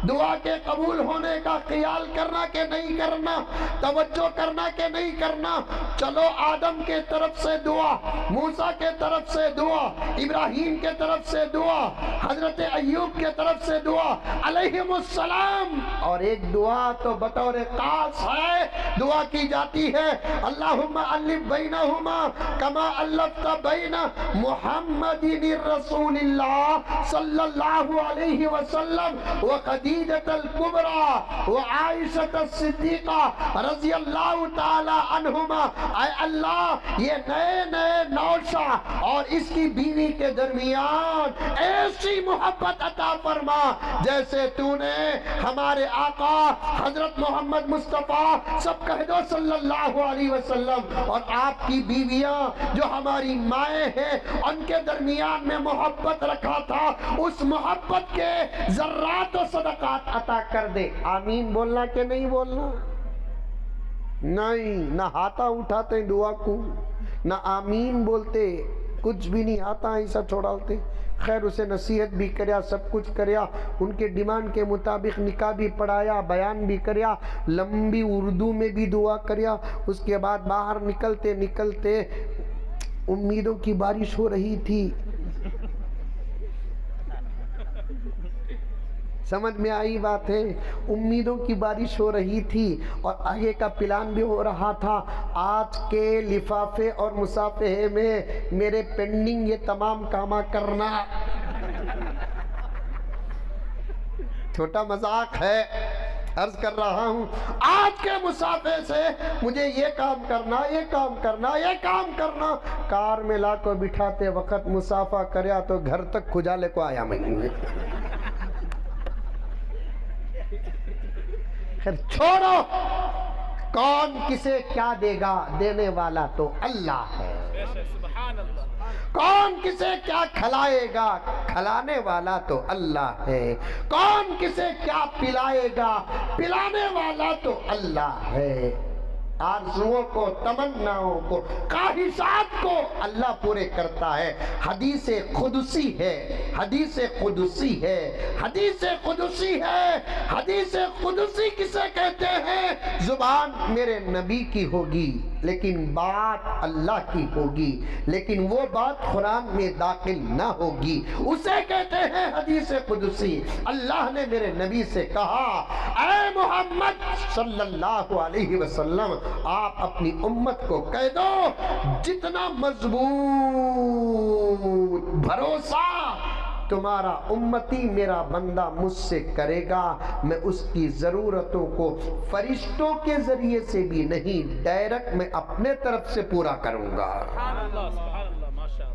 دعا کے قبول ہونے کا خیال کرنا کہ نہیں کرنا؟ توجہ کرنا کہ نہیں کرنا؟ چلو آدم کے طرف سے دعا, موسیٰ کے طرف سے دعا, ابراہیم کے طرف سے دعا, حضرت ایوب کے طرف سے دعا علیہم السلام. اور ایک دعا تو بطور خاص ہے دعا کی جاتی ہے, اللہم علم بینہما کما علفت بین محمد رسول اللہ صلی اللہ علیہ وسلم و خدیجۃ الکبریٰ و عائشہ الصدیقہ رضی اللہ تعالی عنہما. اے اللہ یہ نئے نئے نوشہ اور اس کی بیوی کے درمیان ایسی محبت عطا فرما جیسے تو نے ہمارے آقا حضرت محمد مصطفیٰ سب کہہ دو صلی اللہ علیہ وسلم، اور آپ کی بیویاں جو ہماری مائیں ہیں ان کے درمیان میں محبت رکھا تھا، اس محبت کے ذرات و صدقات عطا کر دے۔ آمین بولنا کہ نہیں بولنا؟ نہیں، نہ ہاتھا اٹھاتے دعا کو، نہ آمین بولتے، کچھ بھی نہیں آتا ایسا چھوڑالتے۔ خیر اسے نصیحت بھی کریا، سب کچھ کریا، ان کے ڈیمانڈ کے مطابق نکاح بھی پڑھایا، بیان بھی کریا، لمبی اردو میں بھی دعا کریا۔ اس کے بعد باہر نکلتے نکلتے امیدوں کی بارش ہو رہی تھی۔ سمجھ میں آئی بات ہے؟ امیدوں کی بارش ہو رہی تھی اور آگے کا پلان بھی ہو رہا تھا۔ آج کے لفافے اور مصافحے میں میرے پینڈنگ یہ تمام کاما کرنا، چھوٹا مذاق ہے، عرض کر رہا ہوں آج کے مصافحے سے مجھے یہ کام کرنا، یہ کام کرنا، یہ کام کرنا۔ کار میں لا کو بٹھاتے وقت مصافحہ کریا تو گھر تک کھجالے کو آیا میں۔ چھوڑو، کون کسے کیا دے گا، دینے والا تو اللہ ہے۔ کون کسے کیا کھلائے گا، کھلانے والا تو اللہ ہے۔ کون کسے کیا پلائے گا، پلانے والا تو اللہ ہے۔ آرزوؤں کو، تمناؤں کو، خواہشات کو اللہ پورے کرتا ہے۔ حدیث قدسی ہے، حدیث قدسی ہے، حدیث قدسی ہے۔ حدیث قدسی کسے کہتے ہیں؟ زبان میرے نبی کی ہوگی لیکن بات اللہ کی ہوگی، لیکن وہ بات قرآن میں داخل نہ ہوگی، اسے کہتے ہیں حدیث قدسی۔ اللہ نے میرے نبی سے کہا اے محمد صلی اللہ علیہ وسلم، آپ اپنی امت کو کہہ دو جتنا مضبوط بھروسہ تمہارا امتی میرا بندہ مجھ سے کرے گا، میں اس کی ضرورتوں کو فرشتوں کے ذریعے سے بھی نہیں، ڈائریکٹ میں اپنے طرف سے پورا کروں گا۔ سبحان اللہ، سبحان اللہ، ماشاء اللہ۔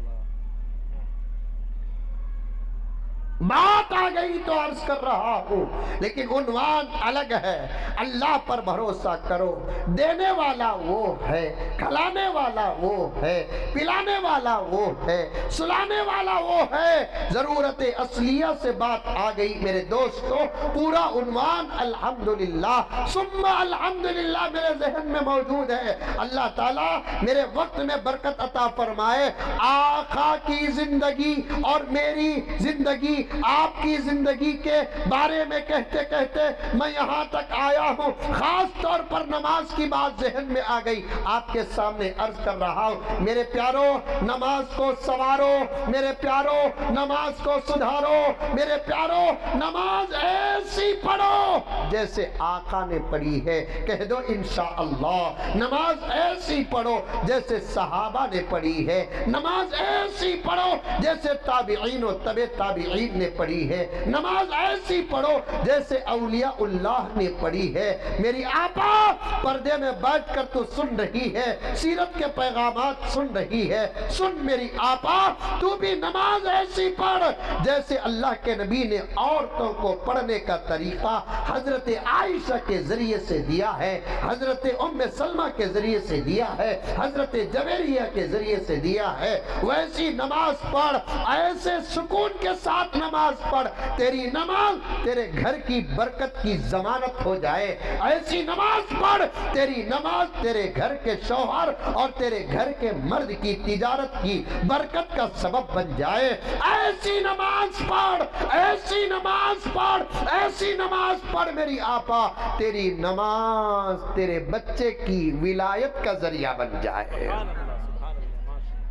بات آ گئی تو عرض کر رہا ہوں، لیکن عنوان الگ ہے۔ اللہ پر بھروسہ کرو، دینے والا وہ ہے، کھلانے والا وہ ہے، پلانے والا وہ ہے، سلانے والا وہ ہے۔ ضرورت اصلیہ سے بات آ گئی میرے دوستو، پورا عنوان الحمدللہ ثم الحمدللہ میرے ذہن میں موجود ہے۔ اللہ تعالیٰ میرے وقت میں برکت عطا فرمائے۔ آقا کی زندگی اور میری زندگی، آپ کی زندگی کے بارے میں کہتے کہتے میں یہاں تک آیا ہوں۔ خاص طور پر نماز کی بات ذہن میں آ گئی، آپ کے سامنے عرض کر رہا ہوں۔ میرے پیارو نماز کو سوارو، میرے پیارو نماز کو سدھارو، میرے پیارو نماز ایسی پڑھو جیسے آقا نے پڑھی ہے۔ کہہ دو انشاءاللہ نماز ایسی پڑھو جیسے صحابہ نے پڑھی ہے، نماز ایسی پڑھو جیسے تابعین و تبع تابعین نے پڑھی ہے، نماز ایسی پڑھو جیسے اولیاء اللہ نے پڑھی ہے۔ میری آپا پردے میں بیٹھ کر تو سن رہی ہے، سیرت کے پیغامات سن رہی ہے، سن میری آپا تو بھی نماز ایسی پڑھ جیسے اللہ کے نبی نے عورتوں کو پڑھنے کا طریقہ حضرت عائشہ کے ذریعے سے دیا ہے، حضرت ام سلمہ کے ذریعے سے دیا ہے، حضرت جویریہ کے ذریعے سے دیا ہے۔ ویسی نماز پڑھ، ایسے سکون کے ساتھ نماز پڑھ، تیری نماز تیرے گھر کی برکت کی ضمانت ہو جائے۔ ایسی نماز پڑھ، تیری نماز تیرے گھر کے شوہر اور تیرے گھر کے مرد کی تجارت کی برکت کا سبب بن جائے۔ ایسی نماز پڑھ، ایسی نماز پڑھ، ایسی نماز پڑھ میری آپا، تیری نماز تیرے بچے کی ولایت کا ذریعہ بن جائے۔ سبحان اللہ، سبحان اللہ، ماشاء اللہ۔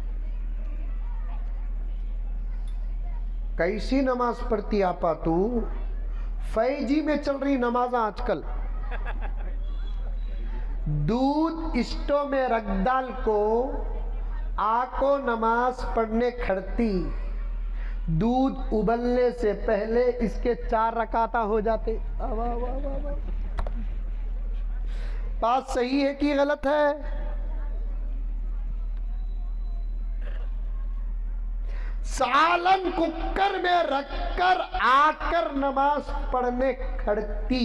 کیسی نماز پڑھتی آپا تو؟ فیجی میں چل رہی نماز آج کل، دودھ اسٹو میں رکھ ڈال کو آکو نماز پڑھنے کھڑتی، دودھ ابلنے سے پہلے اس کے 4 رکعتیں ہو جاتے۔ بات صحیح ہے کہ غلط ہے؟ سالن ککر میں رکھ کر آ کر نماز پڑھنے کھڑتی،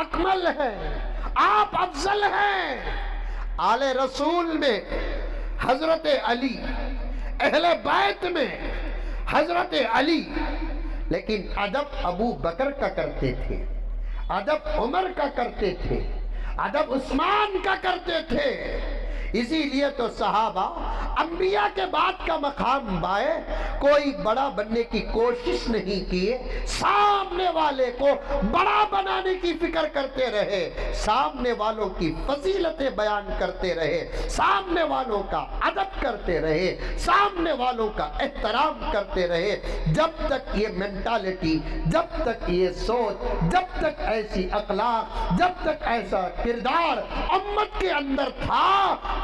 اکمل ہیں، آپ افضل ہیں۔ آل رسول میں حضرت علی، اہل بیت میں حضرت علی، لیکن ادب ابو بکر کا کرتے تھے، ادب عمر کا کرتے تھے، ادب عثمان کا کرتے تھے۔ اسی لیے تو صحابہ انبیاء کے بعد کا مقام پائے، کوئی بڑا بننے کی کوشش نہیں کیے، سامنے والے کو بڑا بنانے کی فکر کرتے رہے، سامنے والوں کی فضیلتیں بیان کرتے رہے، سامنے والوں کا ادب کرتے رہے، سامنے والوں کا احترام کرتے رہے۔ جب تک یہ مینٹالٹی، جب تک یہ سوچ، جب تک ایسی اخلاق، جب تک ایسا کردار امت کے اندر تھا،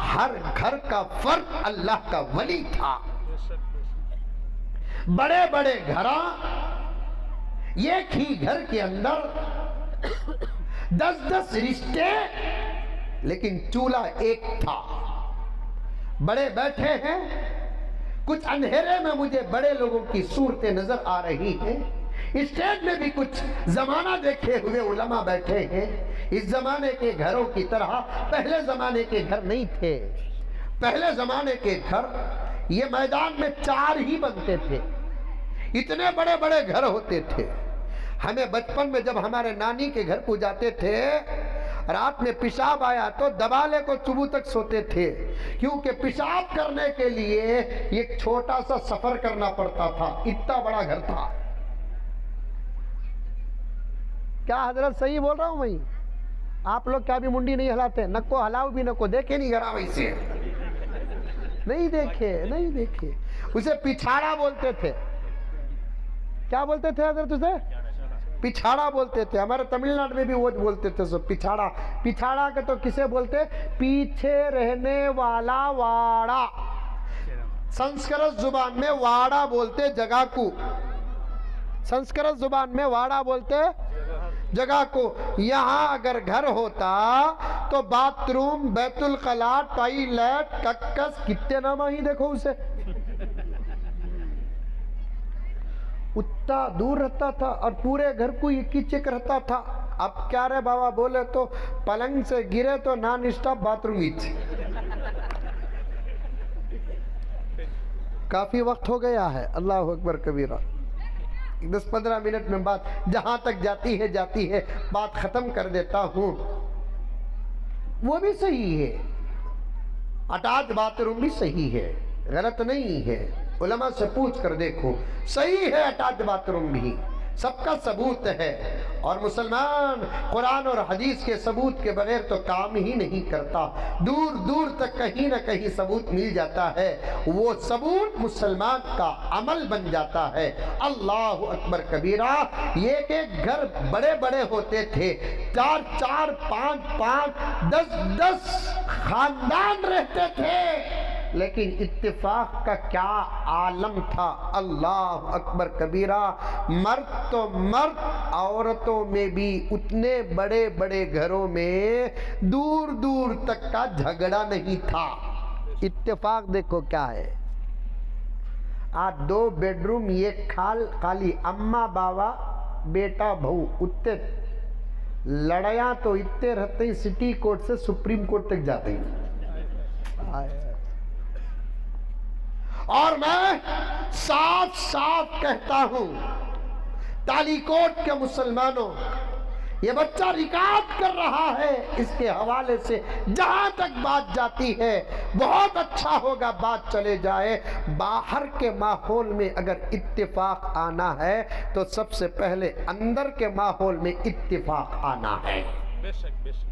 ہر گھر کا فرد اللہ کا ولی تھا۔ بڑے بڑے گھراں، ایک ہی گھر کے اندر 10 رشتے، لیکن چولہا ایک تھا۔ بڑے بیٹھے ہیں، کچھ اندھیرے میں مجھے بڑے لوگوں کی صورتیں نظر آ رہی ہیں، اسٹیج میں بھی کچھ زمانہ دیکھے ہوئے علماء بیٹھے ہیں۔ اس زمانے کے گھروں کی طرح پہلے زمانے کے گھر نہیں تھے۔ پہلے زمانے کے گھر یہ میدان میں 4 ہی بنتے تھے، اتنے بڑے بڑے گھر ہوتے تھے۔ ہمیں بچپن میں جب ہمارے نانی کے گھر کو جاتے تھے، رات میں پیشاب آیا تو دبالے کو صبح تک سوتے تھے، کیونکہ پیشاب کرنے کے لیے ایک چھوٹا سا سفر کرنا پڑتا تھا، اتنا بڑا گھر تھا۔ کیا حضرت صحیح بول رہا ہوں میں؟ آپ لوگ کیا بھی منڈی نہیں ہلاتے؟ نکو ہلاؤ بھی نکو، دیکھے نہیں گھرا ویسے، نہیں دیکھے۔ اسے پچھاڑا بولتے تھے۔ کیا بولتے تھے حضرت اسے؟ پچھاڑا بولتے تھے۔ ہمارے تمل ناڈو میں بھی وہ بولتے تھے سو پچھاڑا۔ پچھاڑا کے تو کسے بولتے؟ پیچھے رہنے والا واڑا۔ سنسکرت زبان میں واڑا بولتے جگہ کو، سنسکرت زبان میں واڑا بولتے جگہ کو۔ یہاں اگر گھر ہوتا تو باتھ روم، بیت الخلاء، ٹوائلٹ، ککس، کتنے نام ہی دیکھو اسے، اتنا دور رہتا تھا اور پورے گھر کو ایک ہی چیک رہتا تھا۔ اب کیا رہے بابا بولے تو پلنگ سے گرے تو نان اسٹاپ باتھ روم ہی۔ کافی وقت ہو گیا ہے، اللہ اکبر کبیرہ۔ 10-15 منٹ میں بات جہاں تک جاتی ہے بات ختم کر دیتا ہوں۔ وہ بھی صحیح ہے، اٹیچ باتھ روم بھی صحیح ہے، غلط نہیں ہے۔ علماء سے پوچھ کر دیکھو، صحیح ہے اٹیچ باتھ روم بھی، سب کا ثبوت ہے، اور مسلمان قرآن اور حدیث کے ثبوت کے بغیر تو کام ہی نہیں کرتا۔ دور دور تک کہیں نہ کہیں ثبوت مل جاتا ہے، وہ ثبوت مسلمان کا عمل بن جاتا ہے۔ اللہ اکبر کبیرہ۔ ایک ایک گھر بڑے بڑے ہوتے تھے، 4-4، 5-5، 10-10 خاندان رہتے تھے، لیکن اتفاق کا کیا عالم تھا۔ اللہ اکبر کبیرہ۔ مرد تو مرد، عورتوں میں بھی اتنے بڑے بڑے گھروں میں دور دور تک کا جھگڑا نہیں تھا۔ اتفاق دیکھو کیا ہے، آج 2 بیڈروم، ایک خالی، اماں باوا، بیٹا بہو، اتنے لڑیاں تو اتنے رہتے ہیں، سٹی کورٹ سے سپریم کورٹ تک جاتے ہیں۔ اور میں صاف صاف کہتا ہوں، تالی کوٹ کے مسلمانوں، یہ بچہ ریکارڈ کر رہا ہے، اس کے حوالے سے جہاں تک بات جاتی ہے بہت اچھا ہوگا بات چلے جائے۔ باہر کے ماحول میں اگر اتفاق آنا ہے تو سب سے پہلے اندر کے ماحول میں اتفاق آنا ہے۔ بے شک بے شک۔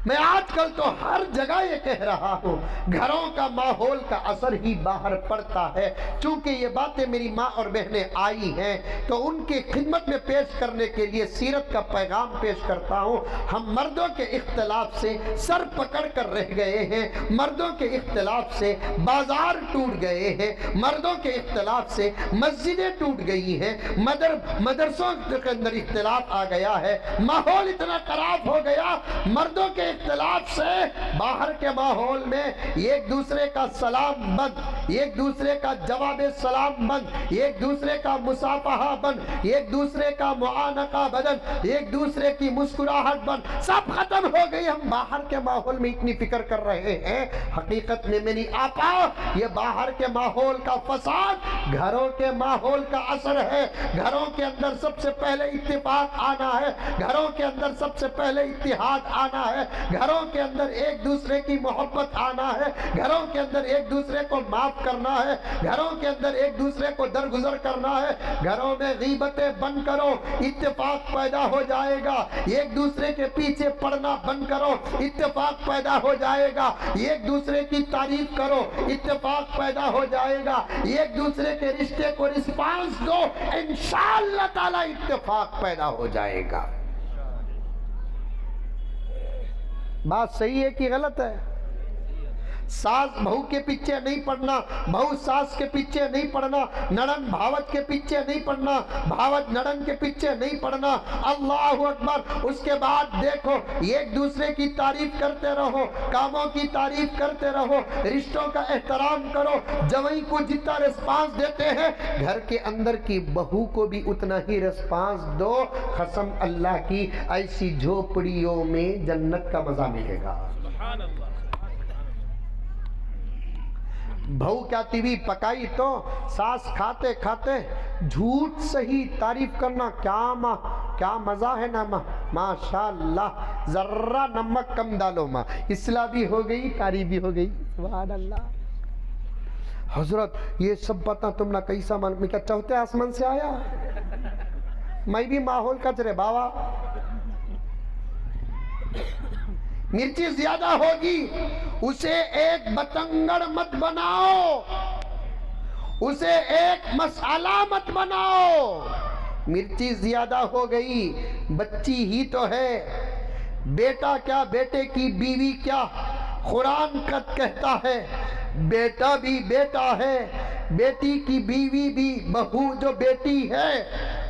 میں آج کل تو ہر جگہ یہ کہہ رہا ہوں، گھروں کا ماحول کا اثر ہی باہر پڑتا ہے۔ چونکہ یہ باتیں میری ماں اور بہنیں آئی ہیں تو ان کی خدمت میں پیش کرنے کے لیے سیرت کا پیغام پیش کرتا ہوں۔ ہم مردوں کے اختلاف سے سر پکڑ کر رہ گئے ہیں، مردوں کے اختلاف سے بازار ٹوٹ گئے ہیں، مردوں کے اختلاف سے مسجدیں ٹوٹ گئی ہیں، مدرسوں کے اندر اختلاف آ گیا ہے، ماحول اتنا خراب ہو گیا، مردوں کے اختلاف سے باہر کے ماحول میں ایک دوسرے کا سلام بند، ایک دوسرے کا جواب سلام بند، ایک دوسرے کا مصافحہ بند، ایک دوسرے کا معانقہ بدن، ایک دوسرے کی مسکراہٹ بند، سب ختم ہو گئی۔ ہم باہر کے ماحول میں اتنی فکر کر رہے ہیں، حقیقت میں میری آقا یہ باہر کے ماحول کا فساد گھروں کے ماحول کا اثر ہے۔ گھروں کے اندر سب سے پہلے اتفاق آنا ہے، گھروں کے اندر سب سے پہلے اتحاد آنا ہے، گھروں کے اندر ایک دوسرے کی محبت آنا ہے، گھروں کے اندر ایک دوسرے کو معاف کرنا ہے، گھروں کے اندر ایک دوسرے کو درگزر کرنا ہے۔ گھروں میں غیبتیں بند کرو، اتفاق پیدا ہو جائے گا۔ ایک دوسرے کے پیچھے پڑنا بند کرو، اتفاق پیدا ہو جائے گا۔ ایک دوسرے کی تعریف کرو، اتفاق پیدا ہو جائے گا۔ ایک دوسرے کے رشتے کو رسپانس دو، انشاءاللہ تعالی اتفاق پیدا ہو جائے گا۔ بات صحیح ہے کہ غلط ہے؟ ساس بہو کے پیچھے نہیں پڑنا، بہو ساس کے پیچھے نہیں پڑنا، نڑن بھاوت کے پیچھے نہیں پڑنا، بھاوت نڑن کے پیچھے نہیں پڑنا۔ اللہ اکبر۔ اس کے بعد دیکھو، ایک دوسرے کی تعریف کرتے رہو، کاموں کی تعریف کرتے رہو، رشتوں کا احترام کرو۔ جوئی کو جتنا ریسپانس دیتے ہیں، گھر کے اندر کی بہو کو بھی اتنا ہی ریسپانس دو۔ قسم اللہ کی، ایسی جھوپڑیوں میں جنت کا مزہ ملے گا۔ سبحان اللہ۔ بہو کیا ٹی وی پکائی تو ساس کھاتے کھاتے جھوٹ صحیح تعریف کرنا، کیا مزہ ہے نا ماں، ماشاءاللہ، ذرہ نمک کم ڈالو ماں۔ اصلاح بھی ہو گئی، تعریف بھی ہو گئی۔ سبحان اللہ۔ حضرت یہ سب بتا تم نہ کیسا معلوم، میں کیا چوتھے آسمان سے آیا؟ میں بھی ماحول کا چرے بابا۔ مرچی زیادہ ہوگی، اسے ایک بتنگڑ مت بناؤ، اسے ایک مسالہ مت بناؤ۔ مرچی زیادہ ہو گئی، بچی ہی تو ہے، بیٹا کیا بیٹے کی بیوی کیا، قرآن قد کہتا ہے بیٹا بھی بیٹا ہے، بیٹی کی بیوی بھی بہو جو بیٹی ہے،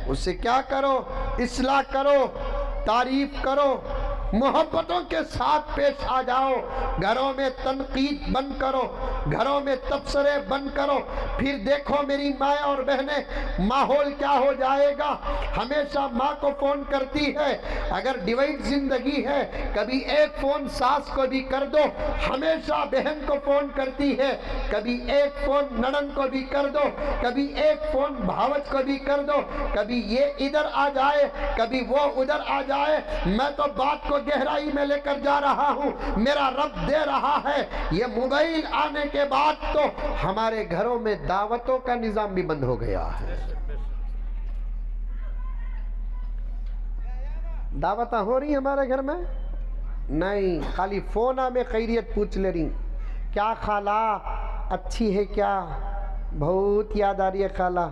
اسے کیا کرو، اصلاح کرو، تعریف کرو، محبتوں کے ساتھ پیش آ جاؤ۔ گھروں میں تنقید بند کرو، گھروں میں تبصرے بند کرو۔ پھر دیکھو میری ماں اور بہنیں، ماحول کیا ہو جائے گا۔ ہمیشہ ماں کو فون کرتی ہے، اگر ڈیوائڈ زندگی ہے کبھی ایک فون ساس کو بھی کر دو، ہمیشہ بہن کو فون کرتی ہے، کبھی ایک فون نڑن کو بھی کر دو، کبھی ایک فون بھاوت کو بھی کر دو، کبھی یہ ادھر آ جائے کبھی وہ ادھر آ جائے۔ میں تو بات کو گہرائی میں لے کر جا رہا ہوں، میرا رب دے رہا ہے۔ یہ موبائل آنے کے بعد تو ہمارے گھروں میں دعوتوں کا نظام بھی بند ہو گیا ہے۔ دعوتیں ہو رہی ہمارے گھر میں نہیں، خالی فونا میں خیریت پوچھ لے رہی، کیا خالہ اچھی ہے کیا، بہت یاد آ رہی ہے خالہ،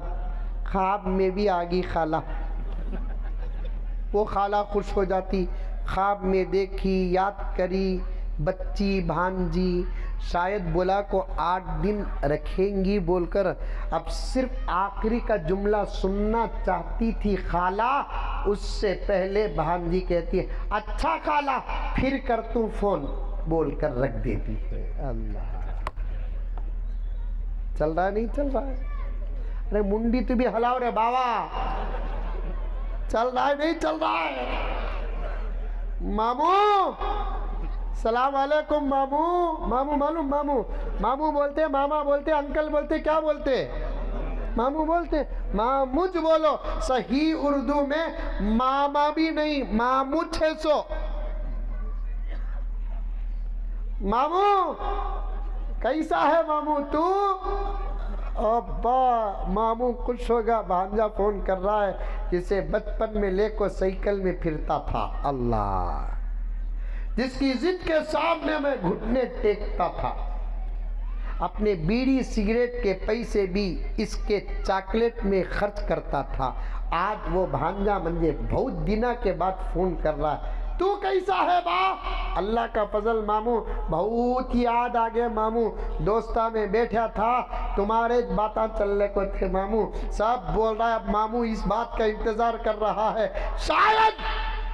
خواب میں بھی آگی خالہ۔ وہ خالہ خوش ہو جاتی، خواب میں دیکھی، یاد کری، بچی بھانجی، شاید بولا کو 8 دن رکھیں گی بول کر اب صرف آخری کا جملہ سننا چاہتی تھی خالہ، اس سے پہلے بھانجی کہتی ہے اچھا خالہ پھر کر توں فون بول کر رکھ دیتی ہے۔ اللہ، چل رہا ہے نہیں چل رہا ہے؟ ارے منڈی تو بھی ہلاؤ رے بابا، چل رہا ہے نہیں چل رہا ہے؟ مامو سلام علیکم، مامو معلوم، مامو بولتے، ماما بولتے، انکل بولتے، کیا بولتے؟ مامو بولتے۔ ماموج بولو، صحیح اردو میں ماما بھی نہیں، مامو 600۔ مامو کیسا ہے مامو تو؟ ابا مامو خوش ہوگا، بھانجا فون کر رہا ہے جسے بچپن میں لے کو سائیکل میں پھرتا تھا، اللہ، جس کی ضد کے سامنے میں گھٹنے ٹیکتا تھا، اپنے بیڑی سگریٹ کے پیسے بھی اس کے چاکلیٹ میں خرچ کرتا تھا۔ آج وہ بھانجا مجھے بہت دنوں کے بعد فون کر رہا ہے، تو کیسا ہے با؟ اللہ کا فضل مامو، بہت یاد آگے مامو، دوستہ میں بیٹھا تھا، تمہارے باتاں چلنے کو تھے مامو، سب بول رہا ہے اب مامو اس بات کا انتظار کر رہا ہے، شاید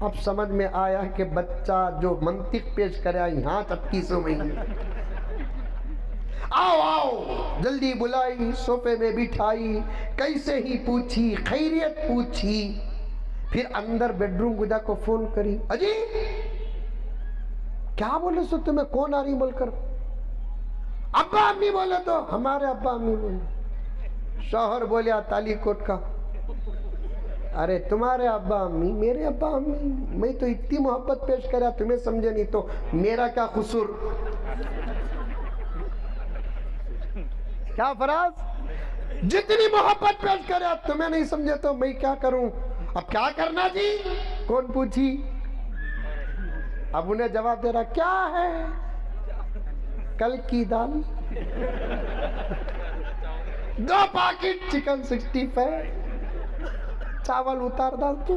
اب سمجھ میں آیا کہ بچہ جو منطق پیش کرے یہاں چپکی سو میں آؤ آؤ جلدی بلائی، صوفے میں بٹھائی، کیسے ہی پوچھی، خیریت پوچھی، پھر اندر بیڈروم گجا کو فون کری، اجی کیا بولے سو تمہیں کون آ رہی بول کر، ابا امی بولے تو ہمارے ابا امی بولے، شوہر بولیا تالی کوٹ کا، ارے تمہارے ابا امی میرے ابا امی، میں تو اتنی محبت پیش کریا تمہیں سمجھے نہیں تو میرا کیا قصور، کیا فراز جتنی محبت پیش کریا تمہیں نہیں سمجھے تو میں کیا کروں، اب کیا کرنا جی، کون پوچھی، اب انہیں جواب دے رہا کیا ہے، کل کی دال، 2 پیکٹ چکن 65، چاول اتار ڈال تو،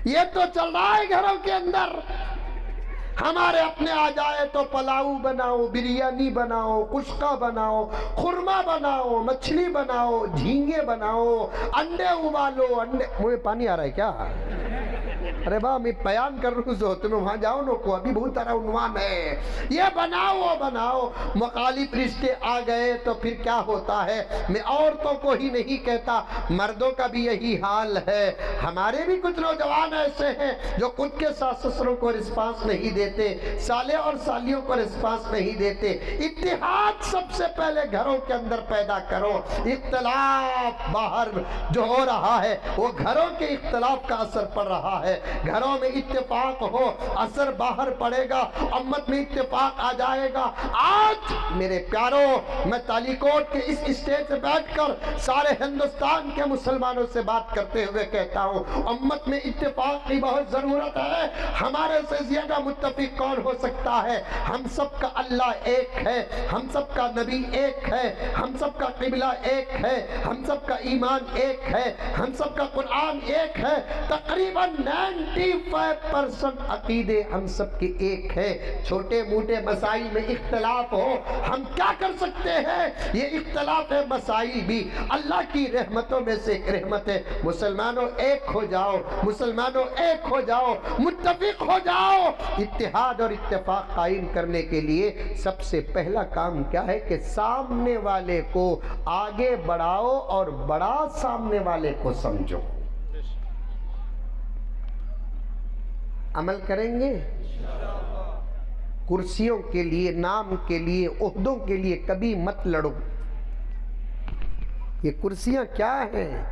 یہ تو چل رہا ہے گھروں کے اندر، ہمارے اپنے آ جائے تو پلاؤ بناؤ، بریانی بناؤ، کشکا بناؤ، خورما بناؤ، مچھلی بناؤ، جھینگے بناؤ، انڈے ابالو، انڈے، مجھے پانی آ رہا ہے کیا، ارے با میں بیان کر رہا ہوں، تمہیں وہاں جاؤ نو کو، ابھی بہت سارا عنوان ہے، یہ بناؤ وہ بناؤ، مخالف رشتے آ گئے تو پھر کیا ہوتا ہے، میں عورتوں کو ہی نہیں کہتا، مردوں کا بھی یہی حال ہے، ہمارے بھی کچھ نوجوان ایسے ہیں جو خود کے ساس سسروں کو رسپانس نہیں دیتے، سالے اور سالیوں کو رسپانس نہیں دیتے، اتحاد سب سے پہلے گھروں کے اندر پیدا کرو، اختلاف باہر جو ہو رہا ہے وہ گھروں کے اختلاف کا اثر پڑ رہا ہے، گھروں میں اتفاق ہو اثر باہر پڑے گا، امت میں اتفاق آ جائے گا۔ آج میرے پیاروں میں تالی کوٹ کے اس اسٹیج سے بیٹھ کر سارے ہندوستان کے مسلمانوں سے بات کرتے ہوئے کہتا ہوں امت میں اتفاق کی بہت ضرورت ہے، ہمارے سے زیادہ متفق کون ہو سکتا ہے، ہم سب کا اللہ ایک ہے، ہم سب کا نبی ایک ہے، ہم سب کا قبلہ ایک ہے، ہم سب کا ایمان ایک ہے، ہم سب کا قرآن ایک ہے، تقریباً 95% عقیدے ہم سب کے ایک ہے، چھوٹے موٹے مسائل میں اختلاف ہو ہم کیا کر سکتے ہیں، یہ اختلاف مسائل بھی اللہ کی رحمتوں میں سے ایک رحمت ہے، مسلمانوں ایک ہو جاؤ، مسلمانوں ایک ہو جاؤ، متفق ہو جاؤ، اتحاد اور اتفاق قائم کرنے کے لیے سب سے پہلا کام کیا ہے کہ سامنے والے کو آگے بڑھاؤ اور بڑا سامنے والے کو سمجھو، عمل کریں گے، کرسیوں کے لیے، نام کے لیے، عہدوں کے لیے کبھی مت لڑو، یہ کرسیاں کیا ہیں،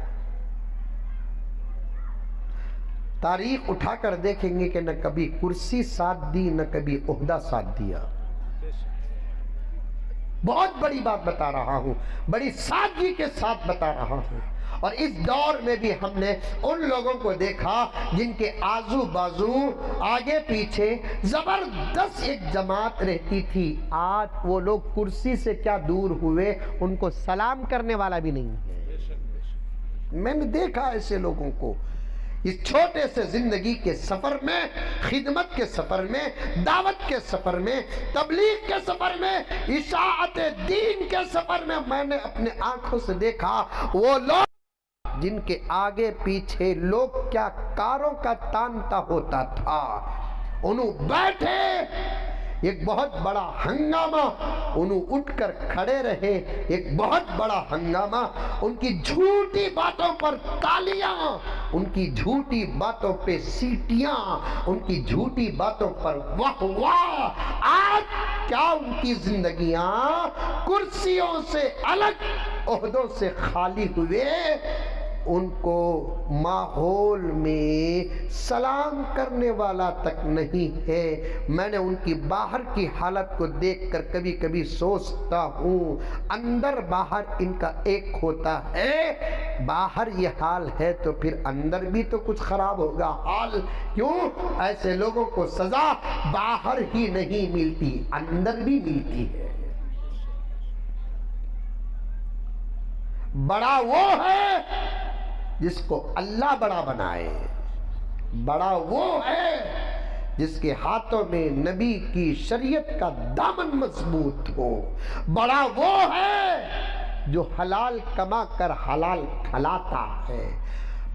تاریخ اٹھا کر دیکھیں گے کہ نہ کبھی کرسی ساتھ دی نہ کبھی عہدہ ساتھ دیا، بہت بڑی بات بتا رہا ہوں، بڑی سادگی کے ساتھ بتا رہا ہوں، اور اس دور میں بھی ہم نے ان لوگوں کو دیکھا جن کے آزو بازو آگے پیچھے زبردست ایک جماعت رہتی تھی، آج وہ لوگ کرسی سے کیا دور ہوئے، ان کو سلام کرنے والا بھی نہیں ہے، میں نے دیکھا ایسے لوگوں کو اس چھوٹے سے زندگی کے سفر میں، خدمت کے سفر میں، دعوت کے سفر میں، تبلیغ کے سفر میں، اشاعت دین کے سفر میں نے اپنے آنکھوں سے دیکھا وہ لوگ جن کے آگے پیچھے لوگ کیا کاروں کا تانتا ہوتا تھا، انہوں بیٹھے ایک بہت بڑا ہنگامہ، انہوں اٹھ کر کھڑے رہے، ایک بہت بڑا ہنگامہ، ان کی جھوٹی باتوں پر تالیاں، ان کی جھوٹی باتوں پہ سیٹیاں، ان کی جھوٹی باتوں پر واہ واہ، آج کیا ان کی زندگیاں کرسیوں سے الگ، عہدوں سے خالی ہوئے، ان کو ماحول میں سلام کرنے والا تک نہیں ہے۔ میں نے ان کی باہر کی حالت کو دیکھ کر کبھی کبھی سوچتا ہوں اندر باہر ان کا ایک ہوتا ہے، باہر یہ حال ہے تو پھر اندر بھی تو کچھ خراب ہوگا حال، کیوں ایسے لوگوں کو سزا باہر ہی نہیں ملتی اندر بھی ملتی ہے۔ بڑا وہ ہے جس کو اللہ بڑا بنائے، بڑا وہ ہے جس کے ہاتھوں میں نبی کی شریعت کا دامن مضبوط ہو، بڑا وہ ہے جو حلال کما کر حلال کھلاتا ہے،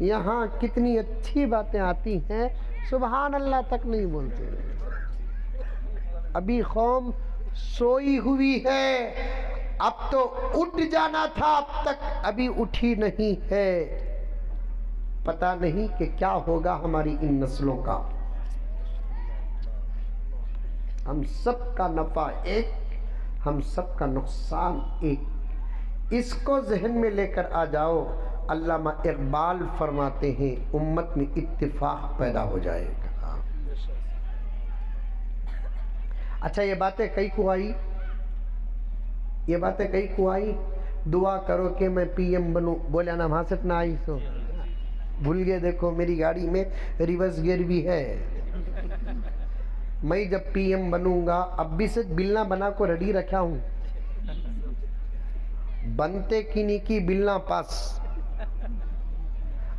یہاں کتنی اچھی باتیں آتی ہیں، سبحان اللہ تک نہیں بولتے۔ ابھی قوم سوئی ہوئی ہے، اب تو اٹھ جانا تھا، اب تک ابھی اٹھی نہیں ہے۔ پتہ نہیں کہ کیا ہوگا ہماری ان نسلوں کا۔ ہم سب کا نفع ایک، ہم سب کا نقصان ایک، اس کو ذہن میں لے کر آ جاؤ۔ علامہ اقبال فرماتے ہیں امت میں اتفاق پیدا ہو جائے گا۔ اچھا یہ باتیں کئی کو آئی، یہ باتیں کئی کو آئی، دعا کرو کہ میں پی ایم بنوں، بولیا نا وہاں سے نہ آئی سو بھول گئے۔ دیکھو میری گاڑی میں ریورس گیئر بھی ہے۔ میں جب پی ایم بنوں گا، اب بھی سے بلنا بنا کو ریڈی رکھا ہوں، بنتے کی نہیں کی بلنا پاس،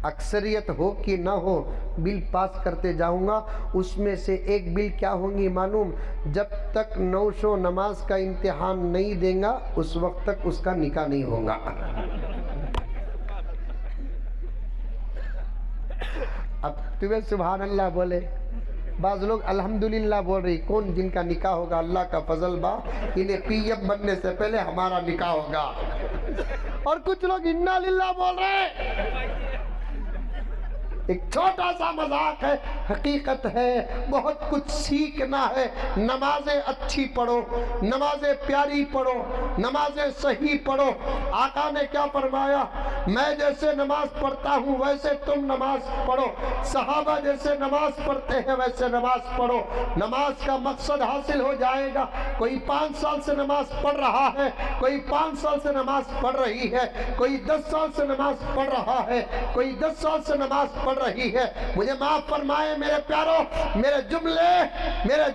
اکثریت ہو کہ نہ ہو بل پاس کرتے جاؤں گا۔ اس میں سے ایک بل کیا ہوں گی معلوم؟ جب تک 900 نماز کا امتحان نہیں دیں گا اس وقت تک اس کا نکاح نہیں ہوگا۔ اب تمہیں سبحان اللہ بولے، بعض لوگ الحمدللہ بول رہی، کون جن کا نکاح ہوگا اللہ کا فضل با، انہیں پی ایم بننے سے پہلے ہمارا نکاح ہوگا۔ اور کچھ لوگ انا للہ بول رہے۔ ایک چھوٹا سا مذاق ہے، حقیقت ہے، بہت کچھ سیکھنا ہے۔ نمازیں اچھی پڑھو، نمازیں پیاری پڑھو، نمازیں صحیح پڑھو۔ آقا نے کیا فرمایا؟ میں جیسے نماز پڑھتا ہوں ویسے تم نماز پڑھو، صحابہ جیسے نماز پڑھتے ہیں ویسے نماز پڑھو، نماز کا مقصد حاصل ہو جائے گا۔ کوئی 5 سال سے نماز پڑھ رہا ہے، کوئی 5 سال سے نماز پڑھ رہی ہے، کوئی 10 سال سے نماز پڑھ رہا ہے، کوئی 10 سال سے نماز پڑھ رہی ہے۔ مجھے معاف فرمائے میرے پیارو، میرے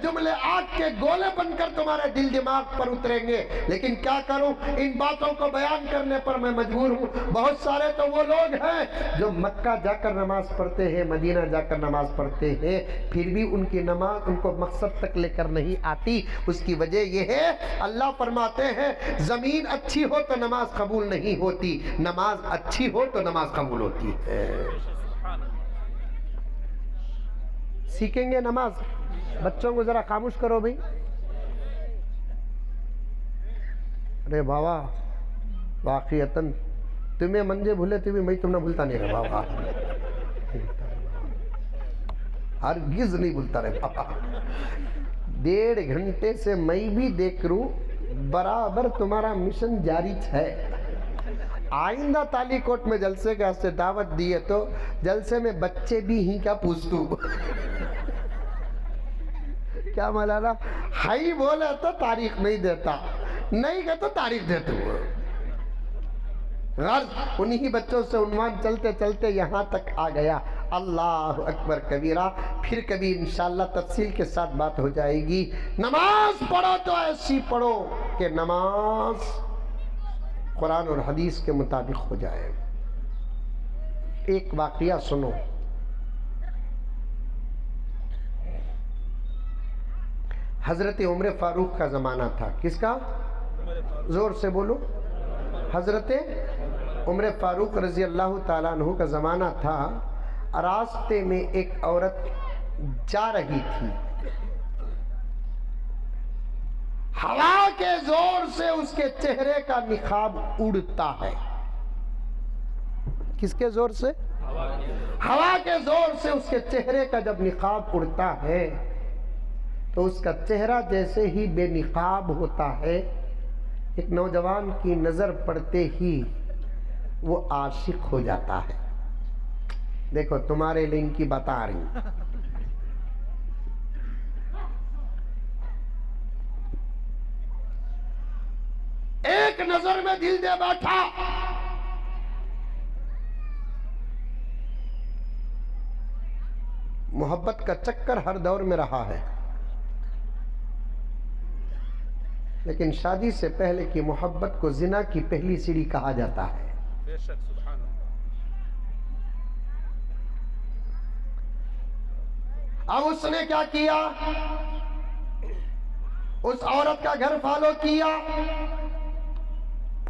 جملے آگ کے گولے بن کر تمہارے دل دماغ پر اتریں گے، لیکن کیا کروں، ان باتوں کو بیان کرنے پر میں مجبور ہوں۔ بہت سارے تو وہ لوگ ہیں جو مکہ جا کر نماز پڑھتے ہیں، مدینہ جا کر نماز پڑھتے ہیں، پھر بھی ان کی نماز ان کو مقصد تک لے کر نہیں آتی۔ اس کی وجہ یہ ہے، اللہ فرماتے ہیں زمین اچھی ہو تو نماز قبول نہیں ہوتی، نماز اچھی ہو تو نماز قبول ہوتی ہے۔ سیکھیں گے نماز؟ بچوں کو ذرا خاموش کرو بھئی۔ ارے بابا واقعیتاً تمہیں منجے بھولے تھی بھی میں تم نے بھولتا نہیں رہا بابا، ہرگز نہیں بھولتا رہے بابا۔ 1.5 گھنٹے سے میں بھی دیکھ رہوں، برابر تمہارا مشن جاری ہے۔ آئندہ تالی کوٹ میں جلسے کا سے دعوت دیے تو جلسے میں بچے بھی ہی کیا پوچھتو کیا مولانا ہائی بولے تو تاریخ نہیں دیتا، نہیں کہ تو تاریخ دیتا ہوں۔ غرض انہی بچوں سے عنوان چلتے چلتے یہاں تک آ گیا۔ اللہ اکبر کبیرہ، پھر کبھی انشاءاللہ تفصیل کے ساتھ بات ہو جائے گی۔ نماز پڑھو تو ایسی پڑھو کہ نماز قرآن اور حدیث کے مطابق ہو جائے۔ ایک واقعہ سنو، حضرت عمر فاروق کا زمانہ تھا۔ کس کا؟ زور سے بولو۔ حضرت عمر فاروق رضی اللہ تعالیٰ عنہ کا زمانہ تھا۔ راستے میں ایک عورت جا رہی تھی، ہوا کے زور سے اس کے چہرے کا نقاب اڑتا ہے۔ کس کے زور سے؟ ہوا کے زور سے اس کے چہرے کا جب نقاب اڑتا ہے تو اس کا چہرہ جیسے ہی بے نقاب ہوتا ہے، ایک نوجوان کی نظر پڑتے ہی وہ عاشق ہو جاتا ہے۔ دیکھو تمہارے لیے ان کی بات آ رہی۔ ایک نظر میں دل دے بیٹھا، محبت کا چکر ہر دور میں رہا ہے، لیکن شادی سے پہلے کی محبت کو زنا کی پہلی سیڑھی کہا جاتا ہے۔ بے شک سبحان اللہ۔ اب اس نے کیا کیا؟ اس عورت کا گھر فالو کیا،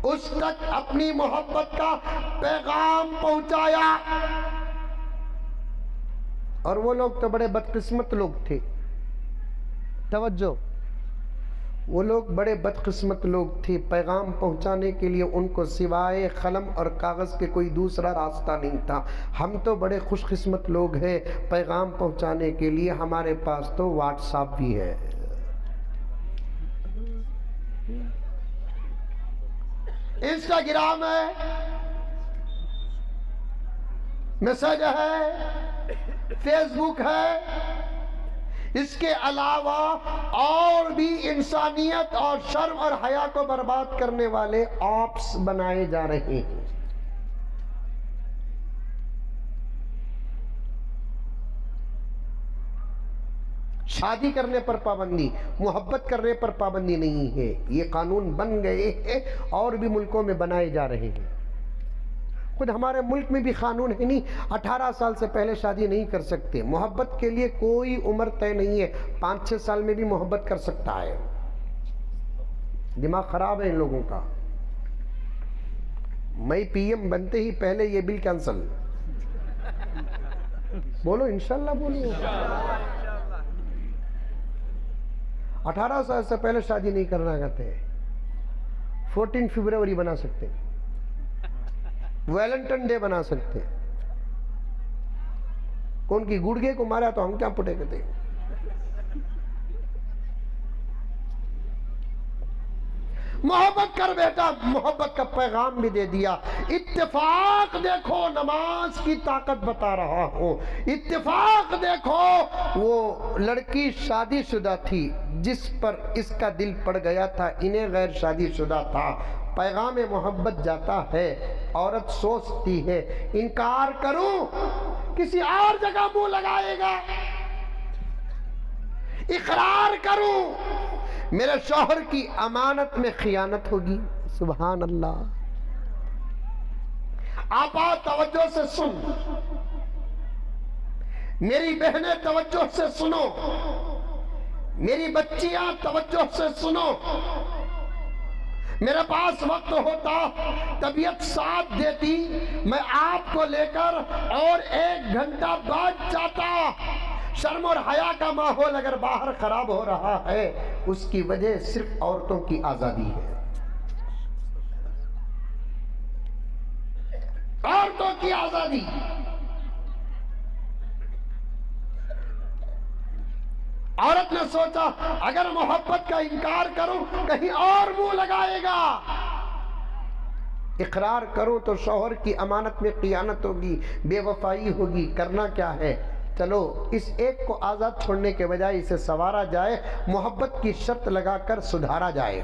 اس تک اپنی محبت کا پیغام پہنچایا۔ اور وہ لوگ تو بڑے بدقسمت لوگ تھے. توجہ, وہ لوگ بڑے بدقسمت لوگ تھے. پیغام پہنچانے کے لیے ان کو سوائے قلم اور کاغذ کے کوئی دوسرا راستہ نہیں تھا. ہم تو بڑے خوش قسمت لوگ ہیں, پیغام پہنچانے کے لیے ہمارے پاس تو واٹس ایپ بھی ہے, انسٹاگرام ہے, میسج ہے, فیس بک ہے. اس کے علاوہ اور بھی انسانیت اور شرم اور حیا کو برباد کرنے والے ایپس بنائے جا رہے ہیں. شادی کرنے پر پابندی, محبت کرنے پر پابندی نہیں ہے. یہ قانون بن گئے ہیں اور بھی ملکوں میں بنائے جا رہے ہیں. خود ہمارے ملک میں بھی قانون ہے نہیں, 18 سال سے پہلے شادی نہیں کر سکتے. محبت کے لیے کوئی عمر طے نہیں ہے, 5-6 سال میں بھی محبت کر سکتا ہے. دماغ خراب ہے ان لوگوں کا. میں پی ایم بنتے ہی پہلے یہ بل کینسل. بولو انشاءاللہ, بولو. 18 سال سے پہلے شادی نہیں کرنا کہتے. 14 فروری بنا سکتے, ویلنٹائن ڈے بنا سکتے. کون کی گڑگے کو مارا تو ہم کیا پٹے کہتے. محبت کر بیٹا, محبت کا پیغام بھی دے دیا. اتفاق دیکھو, نماز کی طاقت بتا رہا ہوں. اتفاق دیکھو, وہ لڑکی شادی شدہ تھی جس پر اس کا دل پڑ گیا تھا, انہیں غیر شادی شدہ تھا. پیغام محبت جاتا ہے, عورت سوچتی ہے انکار کروں, کسی اور جگہ منہ لگائے گا. اقرار کروں, میرے شوہر کی امانت میں خیانت ہوگی. سبحان اللہ. آپا توجہ سے سن, میری بہنیں توجہ سے سنو, میری بچیاں توجہ سے سنو. میرے پاس وقت ہوتا, طبیعت ساتھ دیتی, میں آپ کو لے کر اور 1 گھنٹہ بعد جاتا. شرم اور حیا کا ماحول اگر باہر خراب ہو رہا ہے, اس کی وجہ صرف عورتوں کی آزادی ہے. عورتوں کی آزادی. عورت نے سوچا اگر محبت کا انکار کروں کہیں اور منہ لگائے گا. اقرار کروں تو شوہر کی امانت میں خیانت ہوگی, بے وفائی ہوگی. کرنا کیا ہے, چلو اس ایک کو آزاد چھوڑنے کے بجائے اسے سنوارا جائے, محبت کی شرط لگا کر سدھارا جائے.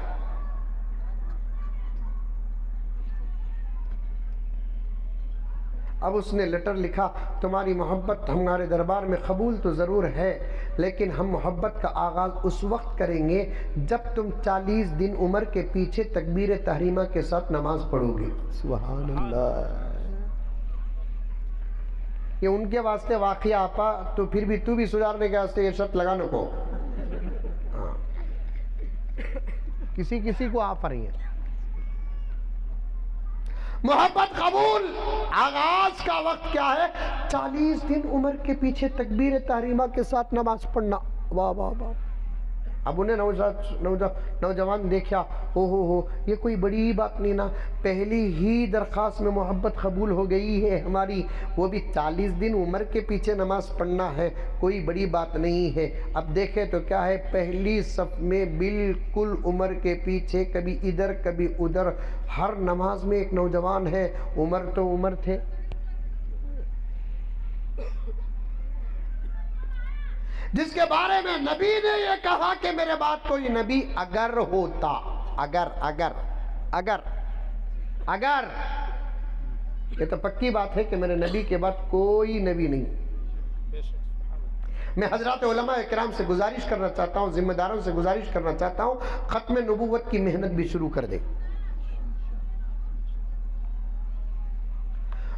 اب اس نے لیٹر لکھا, تمہاری محبت ہمارے دربار میں قبول تو ضرور ہے, لیکن ہم محبت کا آغاز اس وقت کریں گے جب تم 40 دن عمر کے پیچھے تکبیر تحریمہ کے ساتھ نماز پڑھو گے. سبحان اللہ. یہ ان کے واسطے واقعہ آپا, تو پھر بھی تو بھی سدھارنے کے واسطے یہ شرط لگانے کو. کسی کو آپ رہی ہیں. محبت قبول, آغاز کا وقت کیا ہے, 40 دن عمر کے پیچھے تکبیر تحریمہ کے ساتھ نماز پڑھنا. واہ واہ واہ. اب انہیں نوجوان دیکھا, ہو یہ کوئی بڑی بات نہیں نا, پہلی ہی درخواست میں محبت قبول ہو گئی ہے ہماری, وہ بھی 40 دن عمر کے پیچھے نماز پڑھنا ہے, کوئی بڑی بات نہیں ہے. اب دیکھیں تو کیا ہے, پہلی صف میں بالکل عمر کے پیچھے, کبھی ادھر کبھی ادھر, ہر نماز میں ایک نوجوان ہے. عمر تو عمر تھے, جس کے بارے میں نبی نے یہ کہا کہ میرے بعد کوئی نبی اگر ہوتا, اگر یہ تو پکی بات ہے کہ میرے نبی کے بعد کوئی نبی نہیں. میں حضرات علماء اکرام سے گزارش کرنا چاہتا ہوں, ذمہ داروں سے گزارش کرنا چاہتا ہوں, ختم نبوت کی محنت بھی شروع کر دے.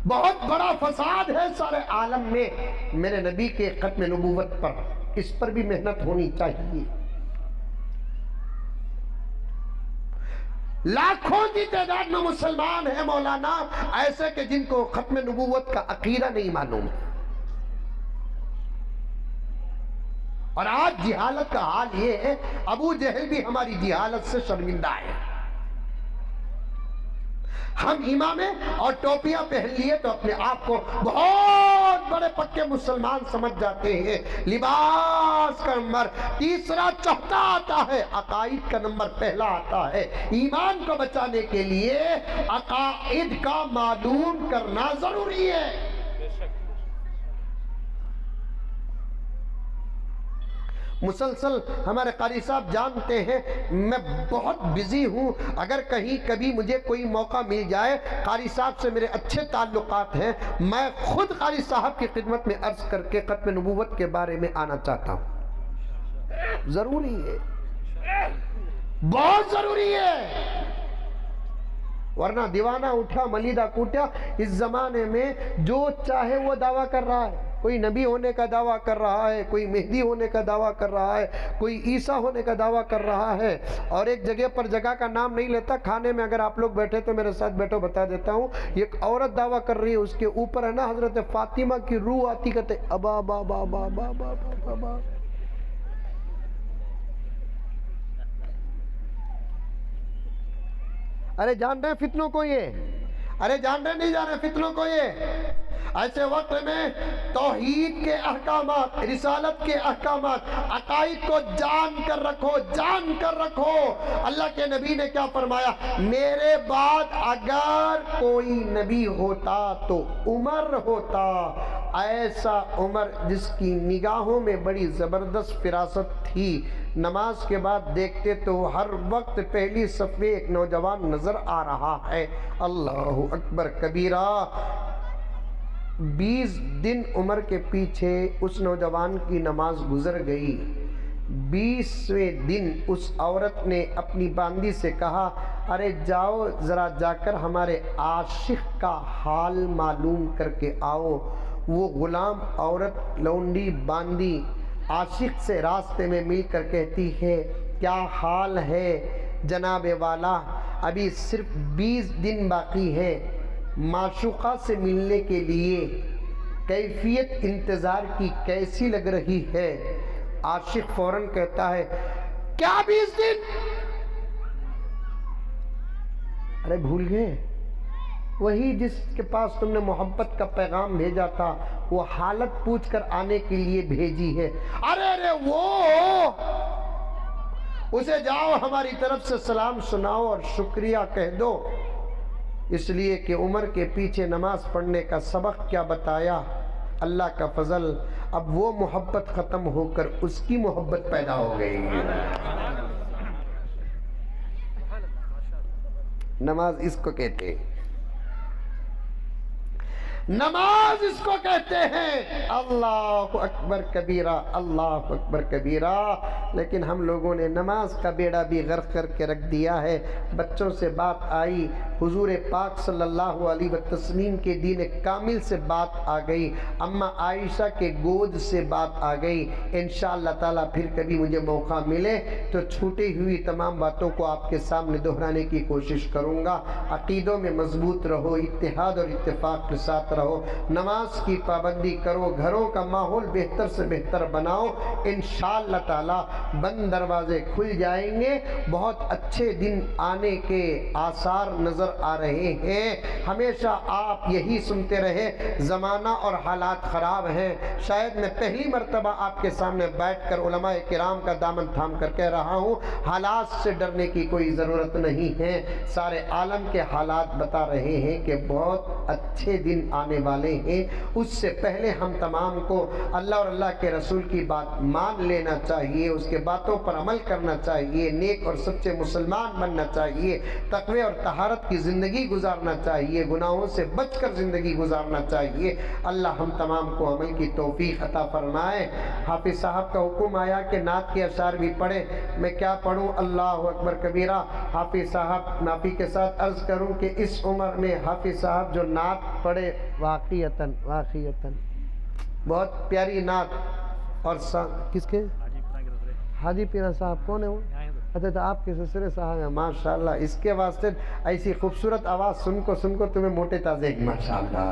بہت بڑا فساد ہے سارے عالم میں میرے نبی کے ختم نبوت پر, اس پر بھی محنت ہونی چاہیے. لاکھوں کی تعداد میں مسلمان ہیں مولانا ایسے کہ جن کو ختم نبوت کا عقیدہ نہیں معلوم ہے. اور آج جہالت کا حال یہ ہے، ابو جہل بھی ہماری جہالت سے شرمندہ ہے۔ ہم امامیں اور ٹوپیاں پہن لیے تو اپنے آپ کو بہت بڑے پکے مسلمان سمجھ جاتے ہیں۔ لباس کا نمبر تیسرا چوتھا آتا ہے، عقائد کا نمبر پہلا آتا ہے۔ ایمان کو بچانے کے لیے عقائد کا معلوم کرنا ضروری ہے۔ مسلسل ہمارے قاری صاحب جانتے ہیں میں بہت بزی ہوں، اگر کہیں کبھی مجھے کوئی موقع مل جائے، قاری صاحب سے میرے اچھے تعلقات ہیں، میں خود قاری صاحب کی خدمت میں عرض کر کے ختم نبوت کے بارے میں آنا چاہتا ہوں۔ ضروری ہے، بہت ضروری ہے، ورنہ دیوانہ اٹھا ملیدہ کوٹا۔ اس زمانے میں جو چاہے وہ دعویٰ کر رہا ہے، کوئی نبی ہونے کا دعویٰ کر رہا ہے، کوئی مہدی ہونے کا دعویٰ کر رہا ہے، کوئی عیسیٰ ہونے کا دعویٰ کر رہا ہے، اور ایک جگہ پر جگہ کا نام نہیں لیتا۔ کھانے میں اگر آپ لوگ بیٹھے تو میرے ساتھ بیٹھو، بتا دیتا ہوں۔ ایک عورت دعویٰ کر رہی ہے، اس کے اوپر ہے نا حضرت فاطمہ کی روح آتی، کہتے ابا بابا بابا بابا بابا۔ ارے جان رہے ہیں فتنوں کو یہ؟ ارے جان رہے نہیں جان رہے فتنوں کو یہ؟ ایسے وقت میں توحید کے احکامات، رسالت کے احکامات، عقائد کو جان کر رکھو، جان کر رکھو۔ اللہ کے نبی نے کیا فرمایا؟ میرے بعد اگر کوئی نبی ہوتا تو عمر ہوتا، ایسا عمر جس کی نگاہوں میں بڑی زبردست فراست تھی۔ نماز کے بعد دیکھتے تو ہر وقت پہلی صف میں ایک نوجوان نظر آ رہا ہے۔ اللہ اکبر کبیرہ۔ 20 دن عمر کے پیچھے اس نوجوان کی نماز گزر گئی۔ 20ویں دن اس عورت نے اپنی باندی سے کہا، ارے جاؤ ذرا جا کر ہمارے عاشق کا حال معلوم کر کے آؤ۔ وہ غلام عورت لونڈی باندی عاشق سے راستے میں مل کر کہتی ہے، کیا حال ہے جناب والا؟ ابھی صرف 20 دن باقی ہے، معشوقہ سے ملنے کے لیے کیفیت انتظار کی کیسی لگ رہی ہے؟ عاشق فوراً کہتا ہے، کیا 20 دن؟ ارے بھول گئے؟ وہی جس کے پاس تم نے محبت کا پیغام بھیجا تھا، وہ حالت پوچھ کر آنے کے لیے بھیجی ہے۔ ارے وہ اسے جاؤ ہماری طرف سے سلام سناؤ اور شکریہ کہہ دو، اس لیے کہ عمر کے پیچھے نماز پڑھنے کا سبق کیا بتایا؟ اللہ کا فضل، اب وہ محبت ختم ہو کر اس کی محبت پیدا ہو گئی۔ نماز اس کو کہتے ہیں، نماز اس کو کہتے ہیں۔ اللہ اکبر کبیرہ، اللہ اکبر کبیرہ۔ لیکن ہم لوگوں نے نماز کا بیڑا بھی غرق کر کے رکھ دیا ہے۔ بچوں سے بات آئی، حضور پاک صلی اللہ علیہ وسلم کے دین کامل سے بات آ گئی، اماں عائشہ کے گود سے بات آ گئی۔ انشاءاللہ تعالیٰ پھر کبھی مجھے موقع ملے تو چھوٹی ہوئی تمام باتوں کو آپ کے سامنے دہرانے کی کوشش کروں گا۔ عقیدوں میں مضبوط رہو، اتحاد اور اتفاق کے ساتھ رہو، نماز کی پابندی کرو، گھروں کا ماحول بہتر سے بہتر بناؤ۔ انشاءاللہ تعالی بند دروازے کھل جائیں گے، بہت اچھے دن آنے کے آثار نظر آ رہے ہیں۔ ہمیشہ آپ یہی سنتے رہے زمانہ اور حالات خراب ہیں۔ شاید میں پہلی مرتبہ آپ کے سامنے بیٹھ کر علماء کرام کا دامن تھام کر کہہ رہا ہوں، حالات سے ڈرنے کی کوئی ضرورت نہیں ہے۔ سارے عالم کے حالات بتا رہے ہیں کہ بہت اچھے دن آنے والے ہیں۔ اس سے پہلے ہم تمام کو اللہ اور اللہ کے رسول کی بات مان لینا چاہیے، اس کے باتوں پر عمل کرنا چاہیے، نیک اور سچے مسلمان بننا چاہیے، تقوی اور طہارت کی زندگی گزارنا چاہیے، گناہوں سے بچ کر زندگی گزارنا چاہیے۔ اللہ ہم تمام کو عمل کی توفیق عطا فرمائے۔ حافظ صاحب کا حکم آیا کہ نعت کے اشعار بھی پڑھے، میں کیا پڑھوں؟ اللہ اکبر کبیرہ۔ حافظ صاحب معافی کے ساتھ عرض کروں کہ اس عمر میں حافظ صاحب جو نعت پڑھے واقعیتاً بہت پیاری نعت، اور کس کے؟ حاجی پیرا صاحب کون ہے وہ؟ اچھا تو آپ کے سسرے صاحب ہیں، ماشاءاللہ۔ اس کے واسطے ایسی خوبصورت آواز سن کو تمہیں موٹے تازے، ماشاءاللہ۔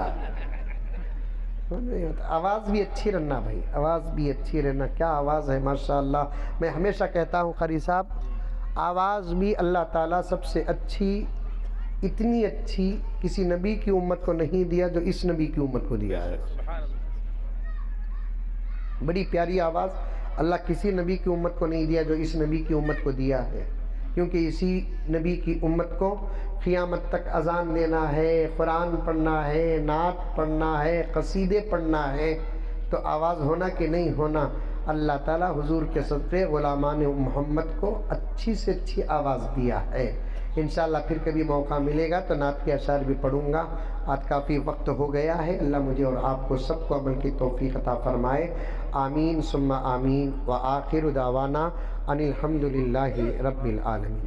آواز بھی اچھی رہنا بھائی، آواز بھی اچھی رہنا، کیا آواز ہے ماشاءاللہ۔ میں ہمیشہ کہتا ہوں قاری صاحب، آواز بھی اللہ تعالیٰ سب سے اچھی، اتنی اچھی کسی نبی کی امت کو نہیں دیا جو اس نبی کی امت کو دیا ہے۔ سبحان اللہ۔ بڑی پیاری آواز اللہ کسی نبی کی امت کو نہیں دیا جو اس نبی کی امت کو دیا ہے، کیونکہ اسی نبی کی امت کو قیامت تک اذان دینا ہے، قرآن پڑھنا ہے، نعت پڑھنا ہے، قصیدے پڑھنا ہے، تو آواز ہونا کہ نہیں ہونا، اللہ تعالیٰ حضور کے صدقے غلامان محمد کو اچھی سے اچھی آواز دیا ہے۔ انشاءاللہ پھر کبھی موقع ملے گا تو نعت کے اشعار بھی پڑھوں گا۔ آج کافی وقت ہو گیا ہے، اللہ مجھے اور آپ کو سب کو عمل کی توفیق عطا فرمائے، آمین ثم آمین، وآخر دعوانا ان الحمدللہ رب العالمین۔